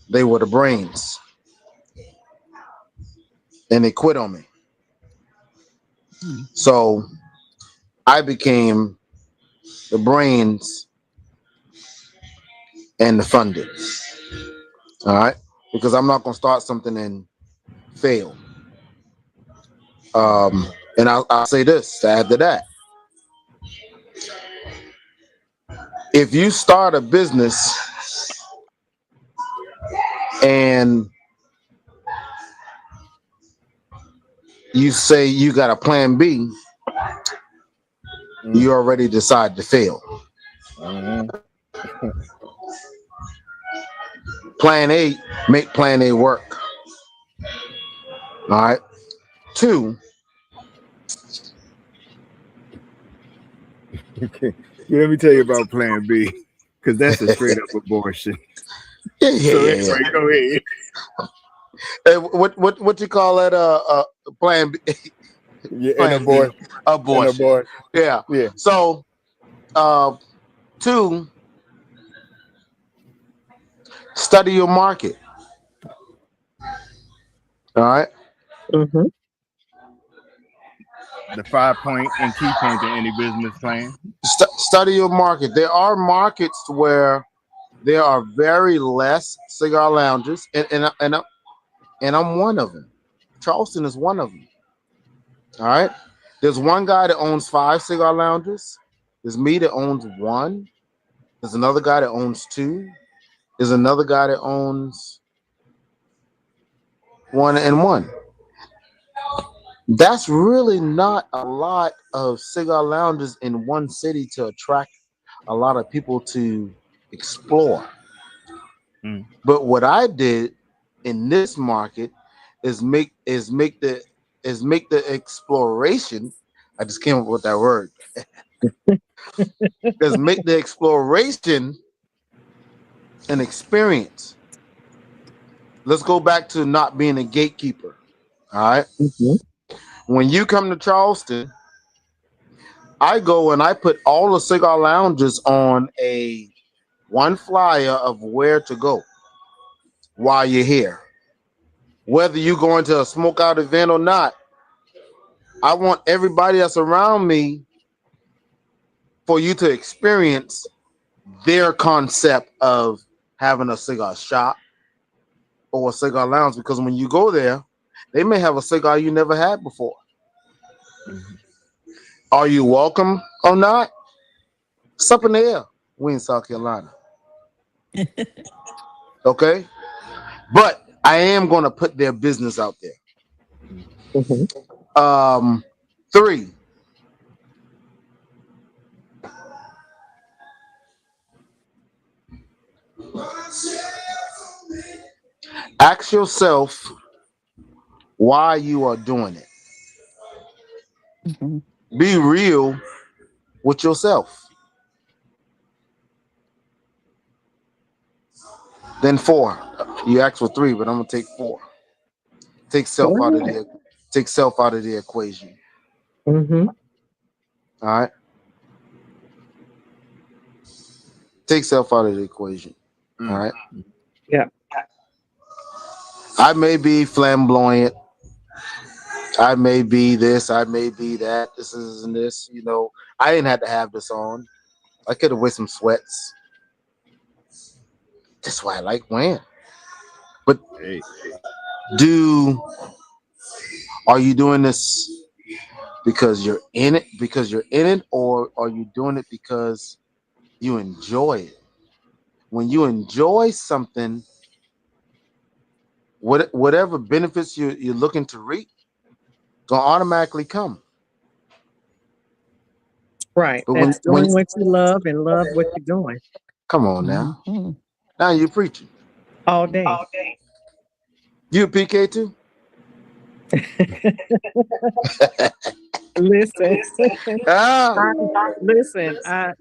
They were the brains. and they quit on me. Mm. So I became the brains and the funding. All right, because I'm not gonna start something and fail. And I'll say this to add to that: if you start a business and you say you got a plan B, you already decide to fail. Mm-hmm. Plan A, make plan A work. All right. Two, Yeah, let me tell you about Plan B, because that's a straight up abortion. yeah. So anyway, go ahead. What you call that? Plan B, Yeah, and plan B, abort, and abortion. abort. Yeah. Yeah. So, two, study your market. All right. Mm-hmm. The 5 point and key point to any business plan. Study your market. There are markets where there are very less cigar lounges, and I'm one of them. Charleston is one of them. All right. There's one guy that owns 5 cigar lounges. There's me that owns 1. There's another guy that owns 2. There's another guy that owns 1 and 1. That's really not a lot of cigar lounges in one city to attract a lot of people to explore. Mm. But what I did in this market is make the exploration. I just came up with that word. Is make the exploration an experience. Let's go back to not being a gatekeeper. All right. Mm-hmm. When you come to Charleston, I go and I put all the cigar lounges on a one flyer of where to go while you're here. Whether you're going to a smokeout event or not, I want everybody that's around me for you to experience their concept of having a cigar shop or a cigar lounge, because when you go there, they may have a cigar you never had before. Mm-hmm. Are you welcome or not? It's up in the air. We in South Carolina. Okay? But I am going to put their business out there. Mm-hmm. 3, ask yourself why you are doing it. Mhm. Be real with yourself. Then 4. You asked for 3, but I'm gonna take 4. Take self out of Wow. the take self out of the equation. Mm-hmm. All right. Take self out of the equation. All Mm. right. Yeah. I may be flamboyant. I may be this. I may be that. This isn't this. I didn't have to have this on. I could have wear some sweats. That's why I like wearing. But Hey. do are you doing this because you're in it? Because you're in it, or are you doing it because you enjoy it? When you enjoy something, whatever benefits you're looking to reap, gonna automatically come. Right. But That's when doing what you love and love what you're doing come on now, Mhm. now you're preaching. all day. You a PK too? Listen, Ah, I listen. I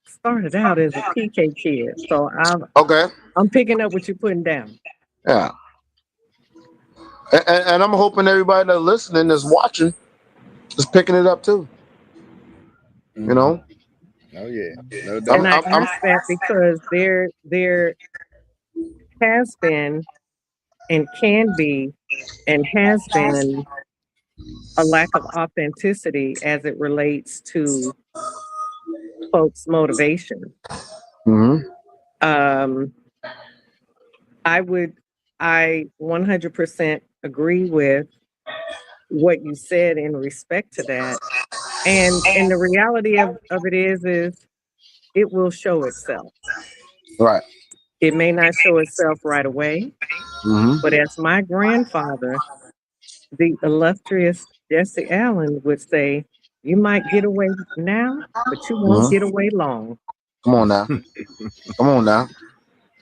started out as a PK kid, so okay, I'm picking up what you're putting down. yeah. And I'm hoping everybody that's listening, that's watching, is picking it up too. You Mm-hmm. know, Oh yeah, no I'm, And doubt. I I'm ask that because there has been and can be and has been a lack of authenticity as it relates to folks' motivation. Mm-hmm. Um, I 100% agree with what you said in respect to that. And the reality of it is it will show itself. Right. It may not show itself right away, Mm-hmm. but as my grandfather, the illustrious Jesse Allen would say, you might get away now, but you won't get Mm-hmm. away long. Come on now. Come on now.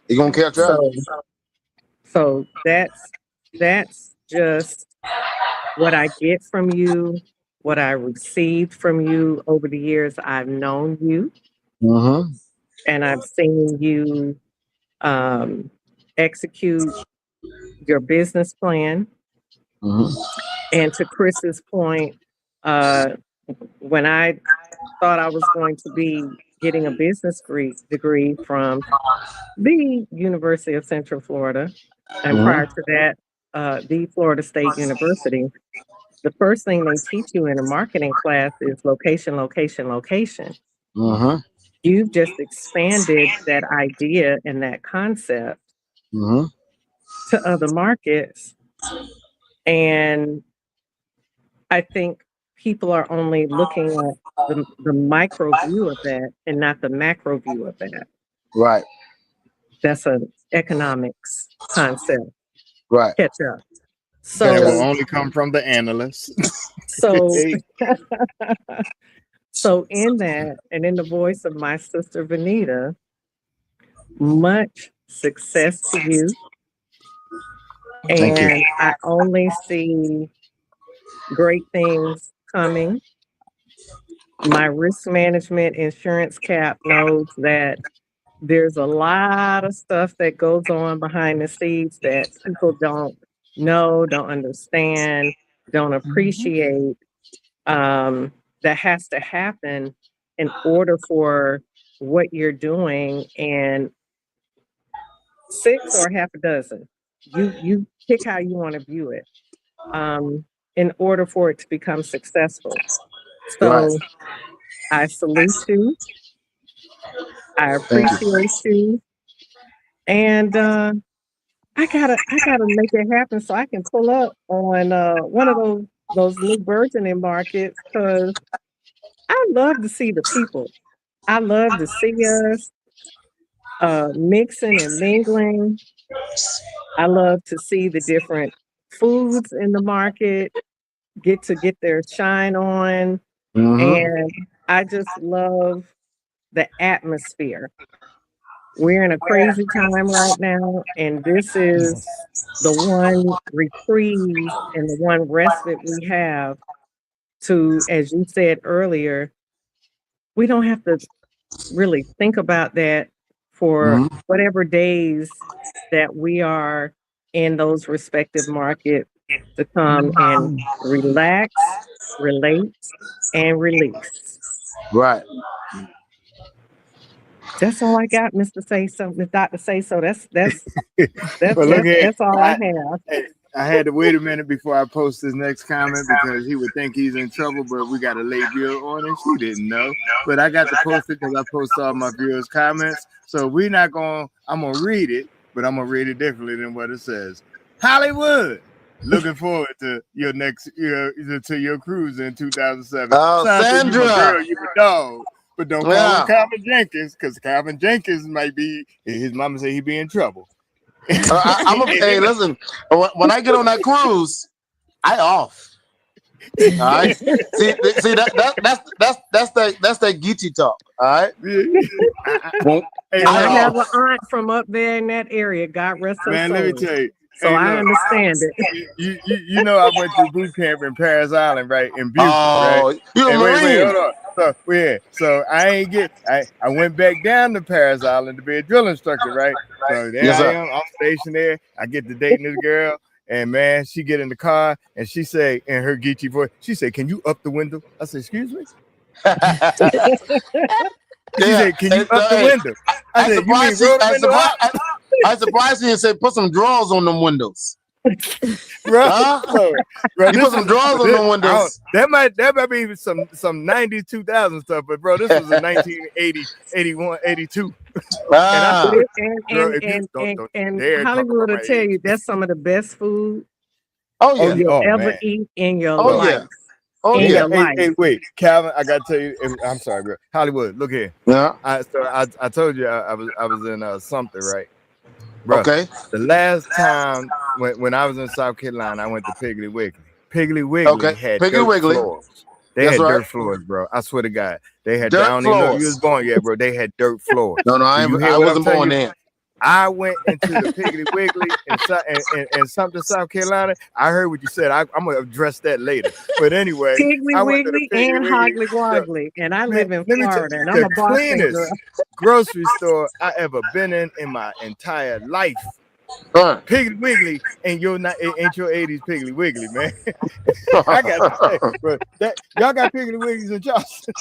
You gonna catch up? So so that's just what I get from you, what I received from you over the years I've known you, Mm-hmm. and I've seen you um, execute your business plan. Mm-hmm. And to Chris's point, uh, when I thought I was going to be getting a business degree from the University of Central Florida, and prior Mm-hmm. to that, the Florida State University, the first thing they teach you in a marketing class is location, location, location. Mm-hmm. You've just expanded that idea and that concept Mm-hmm. to other markets. And I think people are only looking at the micro view of that and not the macro view of that. Right. That's an economics concept. Right. Catch up. That will So, only come from the analysts. so, so in that, and in the voice of my sister Vanita, much success to you. Thank you. And I only see great things coming. My risk management insurance cap knows that there's a lot of stuff that goes on behind the scenes that people don't know, don't understand, don't appreciate, that has to happen in order for what you're doing. And six or half a dozen, you pick how you want to view it, um, in order for it to become successful. Right. So I salute you. I Thank you. appreciate you. And I gotta make it happen so I can pull up on one of those new burgeoning markets because I love to see the people. I love to see us mixing and mingling. I love to see the different foods in the market get their shine on. Mm-hmm. And I just love the atmosphere. We're in a crazy time right now, and this is the one reprieve and the one respite we have to, as you said earlier, we don't have to really think about that for Mm-hmm. whatever days that we are in those respective markets to come and relax, relate, and release. Right. That's all I got, Mr. Say So, Dr. Say So. Well, look here. That's all I have. I had to wait a minute before I post this next comment because he would think he's in trouble, but we got a late viewer on and she didn't know. But I got to post it because I post all my viewers' comments. So I'm going to read it, but I'm going to read it differently than what it says. Hollywood, looking forward to your next, to your cruise in 2007. Sandra, you my girl, you my dog. But don't call him Calvin Jenkins because Calvin Jenkins might be, his mama say he be in trouble. Hey, listen. When I get on that cruise, I off. All right. See that's that geechee talk. All right. I have an aunt from up there in that area. God rest her soul. Man, let me tell you. So I understand it. You know I went through boot camp in Paris Island, right? In Butte, right? You're a Marine. Wait, hold on. So I went back down to Paris Island to be a drill instructor, right? So there I am, I'm stationed there. I get to dating this girl, and man, she get in the car and she say in her geechee voice, she said, "Can you up the window?" I said, "Excuse me." She said, "Can you up the window?" I said, "You mean roll the window up?" I surprised you and said, "Put some drawers on them windows." bro. Huh? Look, bro, You put some drawers on the windows. that might be some 90s 2000 stuff, but bro, this was in 1980, 81, 82. And I Ah. said, bro, And if you don't and dare talk about Hollywood will my tell age. you that's some of the best food Oh Oh yeah. yeah, you'll oh ever man. eat in your Oh Bro. life. yeah. Oh In Yeah, yeah. your life. hey, wait, Calvin, I gotta tell you, I'm sorry, bro. Hollywood, look here. Yeah. I told you I was in something, right, bro. Okay. The last time when I was in South Carolina, I went to Piggly Wiggly. Piggly Wiggly Okay. had Piggly dirt Wiggly. floors. They That's had right. dirt floors, bro. I swear to God, they had. I Dirt don't even know if you was floors. born yet, bro. They had dirt floors. No, Do you I hear what I'm wasn't telling born you? then. I went into the Piggly Wiggly in something, South Carolina. I heard what you said. I'm gonna address that later. But anyway, Piggly I went to the Wiggly Piggly and Wiggly. Hoggly Look, Woggly. And I man, live in let me tell Florida and I'm the a Boston girl. cleanest grocery store I ever been in my entire life. Right. Piggly Wiggly ain't your 80s Piggly Wiggly, man. I got to say, bro, that y'all got Piggly Wigglies in Charleston.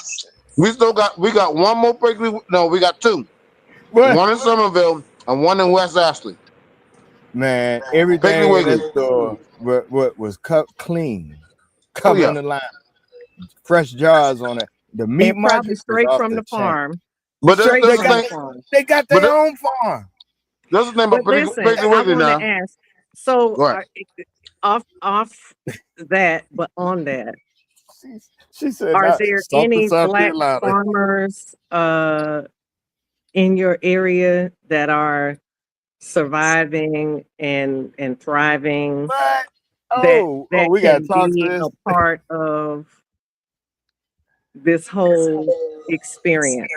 we got one more Piggly. No, we got two. What? One in Somerville and one in West Ashley. Man, Piggly everything in Wiggly. that store what was cut clean, Oh covered yeah. in the line, fresh jars on it. The meat And probably market was straight off from the the chain. farm. But Straight there's from the the thing. farm. They got But their own farm. there's the thing But about listen, Piggly I Wiggly want to now. ask. So Go ahead. off that, but on that, She, she said, are "Not there something any South black Carolina." farmers in your area that are surviving and thriving What? that Oh, we gotta can talk to be this. a part of this whole experience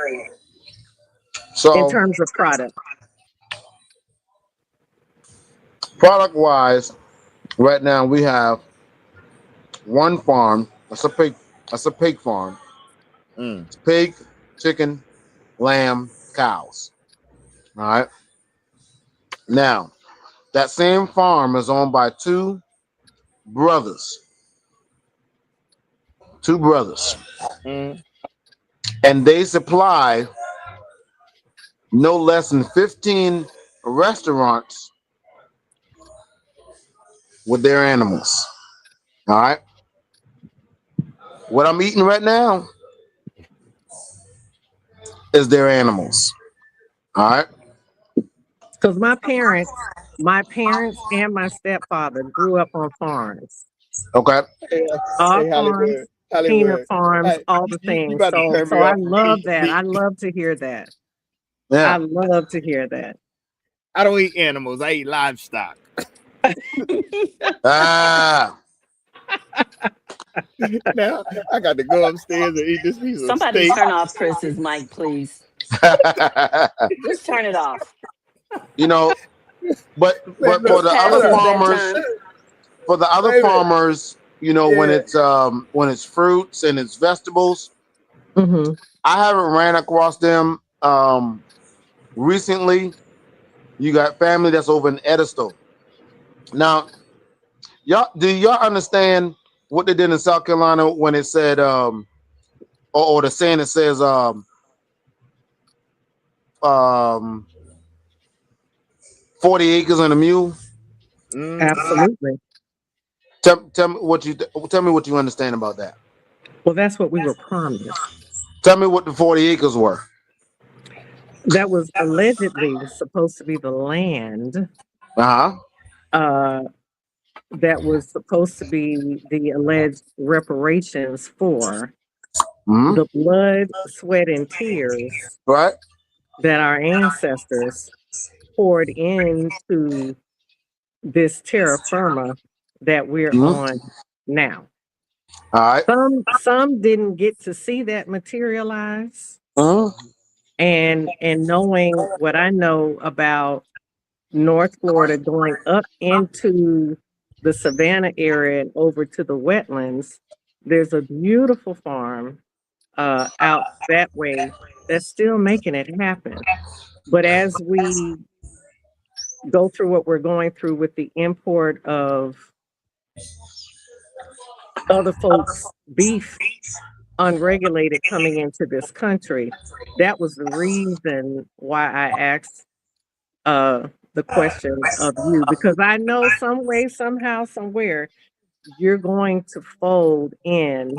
in So terms of product? product wise, right now we have one farm. That's a pig. That's a pig farm. Mm. It's pig, chicken, lamb, cows. All right. Now that same farm is owned by two brothers. Two brothers, Mm. and they supply no less than 15 restaurants with their animals. All right. What I'm eating right now is their animals. All right. Because my parents and my stepfather grew up on farms, Okay. Hey, all hey, farms, Hollywood, peanut Hollywood. farms, Hey, all the you things. about to So turn so me I off from love eating that. meat. I love to hear that. I Yeah. love to hear that. I don't eat animals. I eat livestock. Ah. Now I got to go upstairs and eat this piece of Somebody steak. turn off Chris's mic, please. Just turn it off. You know, but Man, for look, the It's other past hold his on. farmers, bedtime. for the other Wait a minute. farmers, you know, Yeah. when it's fruits and it's vegetables, Hmm. I haven't ran across them recently. You got family that's over in Edisto. Now, y'all understand what they did in South Carolina when it said or the saying that says um 40 acres and a mule? Mm-hmm. Absolutely. Tell me what you understand about that. Well, that's what we were promised. Tell me what the 40 acres were. That was allegedly supposed to be the land Uh-huh. uh, that was supposed to be the alleged reparations for Hmm. the blood, sweat, and tears Right? that our ancestors poured into this terra firma that we're Hmm. on now. All right. Some didn't get to see that materialize, Uh-huh. and knowing what I know about North Florida going up into the Savannah area and over to the wetlands, there's a beautiful farm out that way that's still making it happen. But as we go through what we're going through with the import of other folks' beef unregulated coming into this country, that was the reason why I asked the the question of you because I know some way, somehow, somewhere you're going to fold in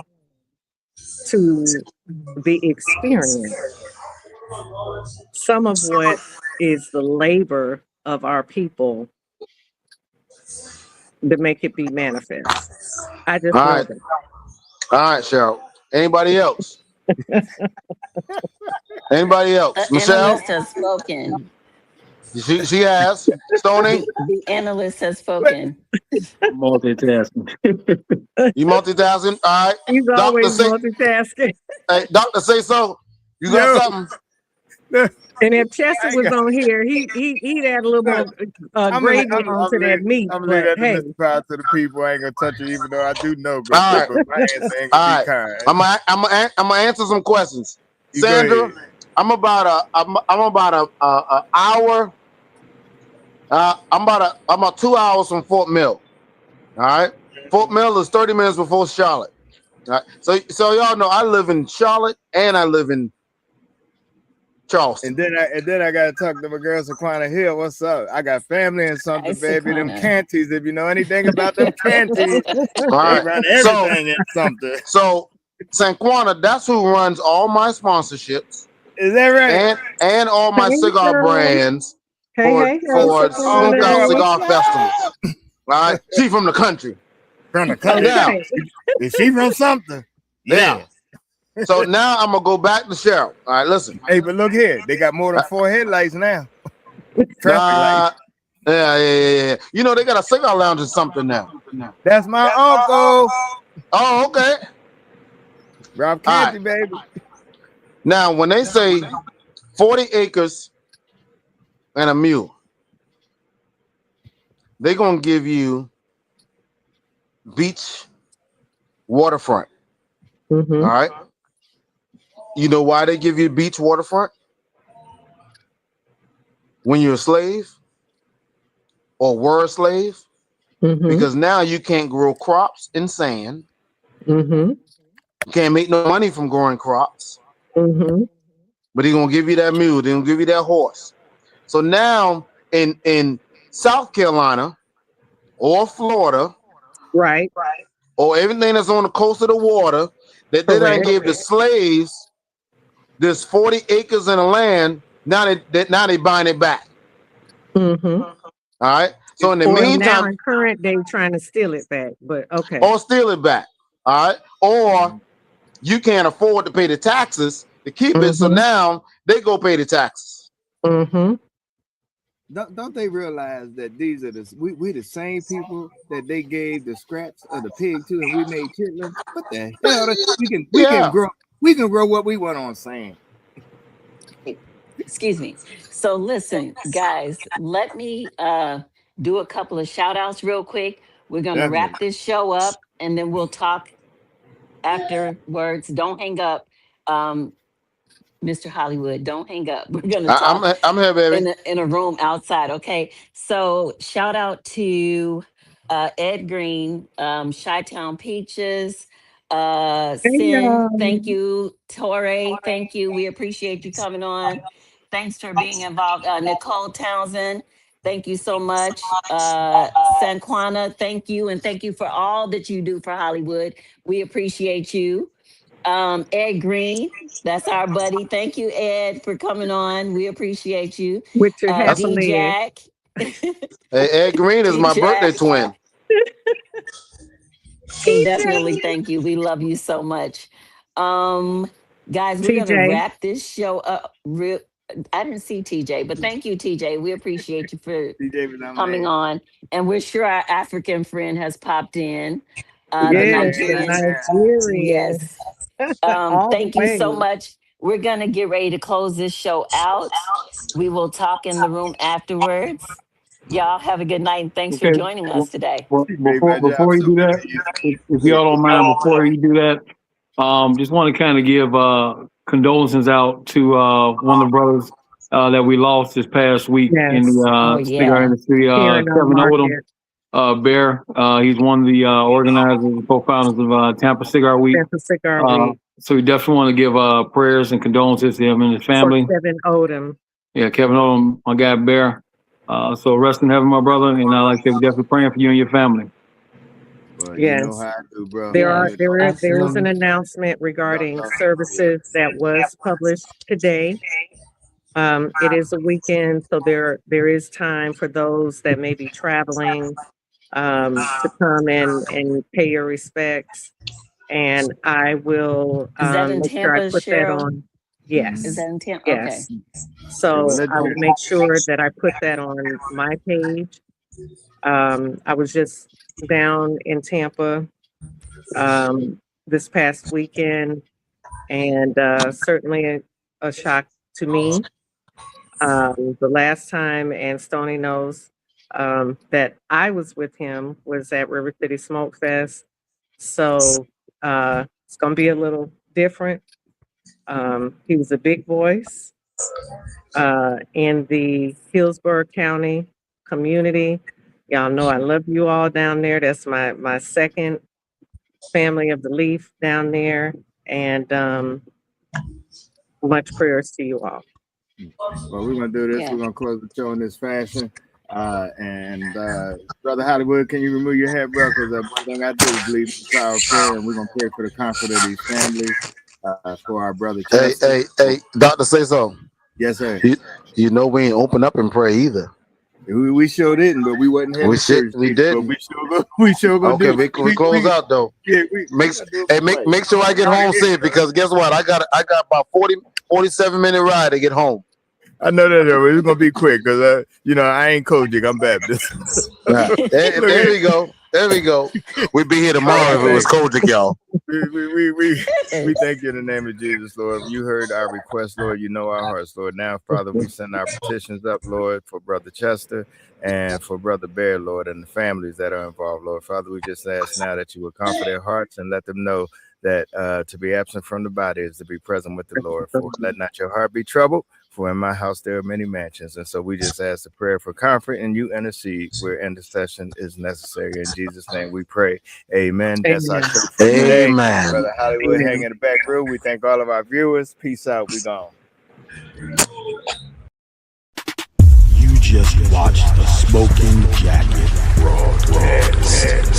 to the experience some of what is the labor of our people to make it be manifest. I just All know right. that. All right, Cheryl. Anybody else? Anybody An else? Michelle? analyst has spoken. She has. Stony? The analyst has spoken. Multitasking. You multitasking? All right. He's Doctor always say multitasking. hey, Doctor say so. You got Yo, something? And if Chester I ain't was got, on here, he'd add a little look, more gravy onto that meat. I'm gonna leave But that to hey, Mr. Power to the people. I ain't gonna touch it, even though I do know, All right. but my answer ain't gonna All be right. kind. I'm gonna answer some questions. You go Sandra, ahead. I'm about a hour. I'm about 2 hours from Fort Mill. All right. Fort Mill is 30 minutes before Charlotte. All right. So y'all know I live in Charlotte and I live in Charleston. And then I gotta talk to my girl Saquana Hill. What's up? I got family and something, Hi, baby. Them Saquana. canties. If you know anything about them canties, All they right. run everything in something. So Sanquana, that's who runs all my sponsorships Is that right? and all my hey, cigar girl. brands Hey, for hey, hey, for Oh, Smoke Out girl, Saquana. what's Cigar Festivals. up? All right. She from the country. From the country. Now, Okay. Is she from something? yeah. So now I'm gonna go back to Cheryl. All right, listen. Hey, but look here, they got more than 4 headlights now. Traffic lights. Yeah. You know they got a cigar lounge or something now. That's my uncle. Oh, okay. Rob All Canty, right. baby. Now when they say 40 acres and a mule, they're gonna give you beach waterfront. Mm-hmm. All right. You know why they give you beach waterfront? When you're a slave or were a slave, Mm-hmm. because now you can't grow crops in sand. Mm-hmm. You can't make no money from growing crops. Mm-hmm. But they're gonna give you that mule, they're gonna give you that horse. So now in South Carolina or Florida Right. or everything that's on the coast of the water, that they done Correct. gave the slaves this 40 acres in the land. Now they buying it back. Mm-hmm. All right. So in the Or now meantime, in current day trying to steal it back. But okay. or steal it back. All right. Or you can't afford to pay the taxes to keep it. So Mm-hmm. now they go pay the taxes. Mm-hmm. Don't they realize that these are we the same people that they gave the scraps of the pig to, and we made chitlins? What the hell? Yeah. We can grow what we want on sand. Excuse me. So listen, guys, let me do a couple of shout outs real quick. We're gonna Definitely. wrap this show up and then we'll talk afterwards. Don't hang up. Mr. Hollywood, don't hang up. We're gonna talk I'm here, baby. in a room outside. Okay. So shout out to Ed Green, Chi-Town Peaches, Hey, Sin, y'all. thank you, Torre, thank you. We appreciate you coming on. Thanks for being involved. Nicole Townsend, thank you so much. Sanquana, thank you. And thank you for all that you do for Hollywood. We appreciate you. Ed Green, that's our buddy. Thank you, Ed, for coming on. We appreciate you. With your half That's a D leg. Jack. Ed Green is D my birthday Jack. twin. Definitely TJ. thank you. We love you so much. Um, guys, we're gonna TJ. wrap this show up. I didn't see TJ, but thank you, TJ. We appreciate you for DJ was our coming man. on. And we're sure our African friend has popped in. The Yes, the Nigerian. Nigerian. Yes. All the Thank you way. so much. We're going to get ready to close this show out. We will talk in the room afterwards. Y'all have a good night and thanks for Okay. joining us today. Made my job Before you so do much that, easier. if y'all don't mind, before you do that, just want to kind of give condolences out to one of the brothers that we lost this past week in Yes. the Oh, cigar yeah. industry. Here in Kevin Odom, market. Bear. He's one of the organizers and co-founders of Tampa Cigar Week. That's a cigar week So we definitely want to give prayers and condolences to him and his for family. Kevin Odom. Yeah, Kevin Odom, my guy Bear. So rest in heaven, my brother, and like I said, we're definitely praying for you and your family. Well, you know Yes. how I do, bro. Yes, There is an absolutely. announcement regarding services that was published today. It is a weekend, so there is time for those that may be traveling to come and pay your respects. And I will Is that in make sure I Tampa, put that Cheryl? on. Is Yes, that in Tampa? Okay. yes. Yeah, well, So let's I do will make sure that I put that on my page. I was just down in Tampa this past weekend, and certainly a shock to me. The last time, and Stoney knows that I was with him was at River City Smoke Fest. So it's going to be a little different. He was a big voice in the Hillsborough County community. Y'all know I love you all down there. That's my second family of the Leaf down there. And much prayers to you all. Well, we're gonna do this. Yeah. We're gonna close the show in this fashion. And Brother Hollywood, can you remove your hat, bro? Because one thing I do is lead the power of prayer, and we're gonna pray for the comfort of these families, for our brother Hey, Chester. Doctor, say so. Yes, sir. You know we ain't open up and pray either. We sure didn't, but we wasn't having church. We But didn't. we sure gonna Okay, do. we close out though. Yeah, Make sure I get home safe, because guess what? I got about 47 minute ride to get home. I know that it's gonna be quick because I ain't Kojic, I'm Baptist. Right. There we go. There we go. We'd be here tomorrow if it was Kojic, y'all. We thank you in the name of Jesus, Lord. You heard our request, Lord. You know our hearts, Lord. Now, Father, we send our petitions up, Lord, for Brother Chester and for Brother Bear, Lord, and the families that are involved, Lord. Father, we just ask now that you would comfort their hearts and let them know that to be absent from the body is to be present with the Lord. For let not your heart be troubled, for in my house there are many mansions. And so we just ask a prayer for comfort, and you intercede where intercession is necessary. In Jesus' name we pray. Amen. That's our show for today. Amen. Brother Hollywood hang in the back room. We thank all of our viewers. Peace out. We gone. You just watched the Smoking Jacket broadcast.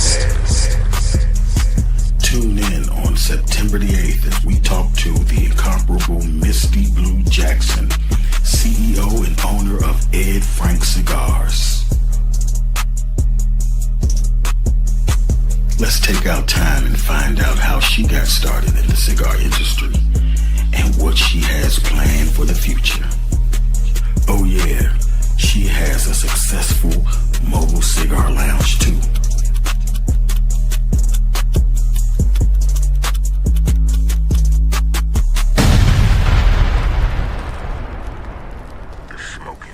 Tune in on September the 8th as we talk to the incomparable Misty Blue Jackson, CEO and owner of Ed Frank Cigars. Let's take our time and find out how she got started in the cigar industry and what she has planned for the future. Oh yeah, she has a successful mobile cigar lounge too. The Smoking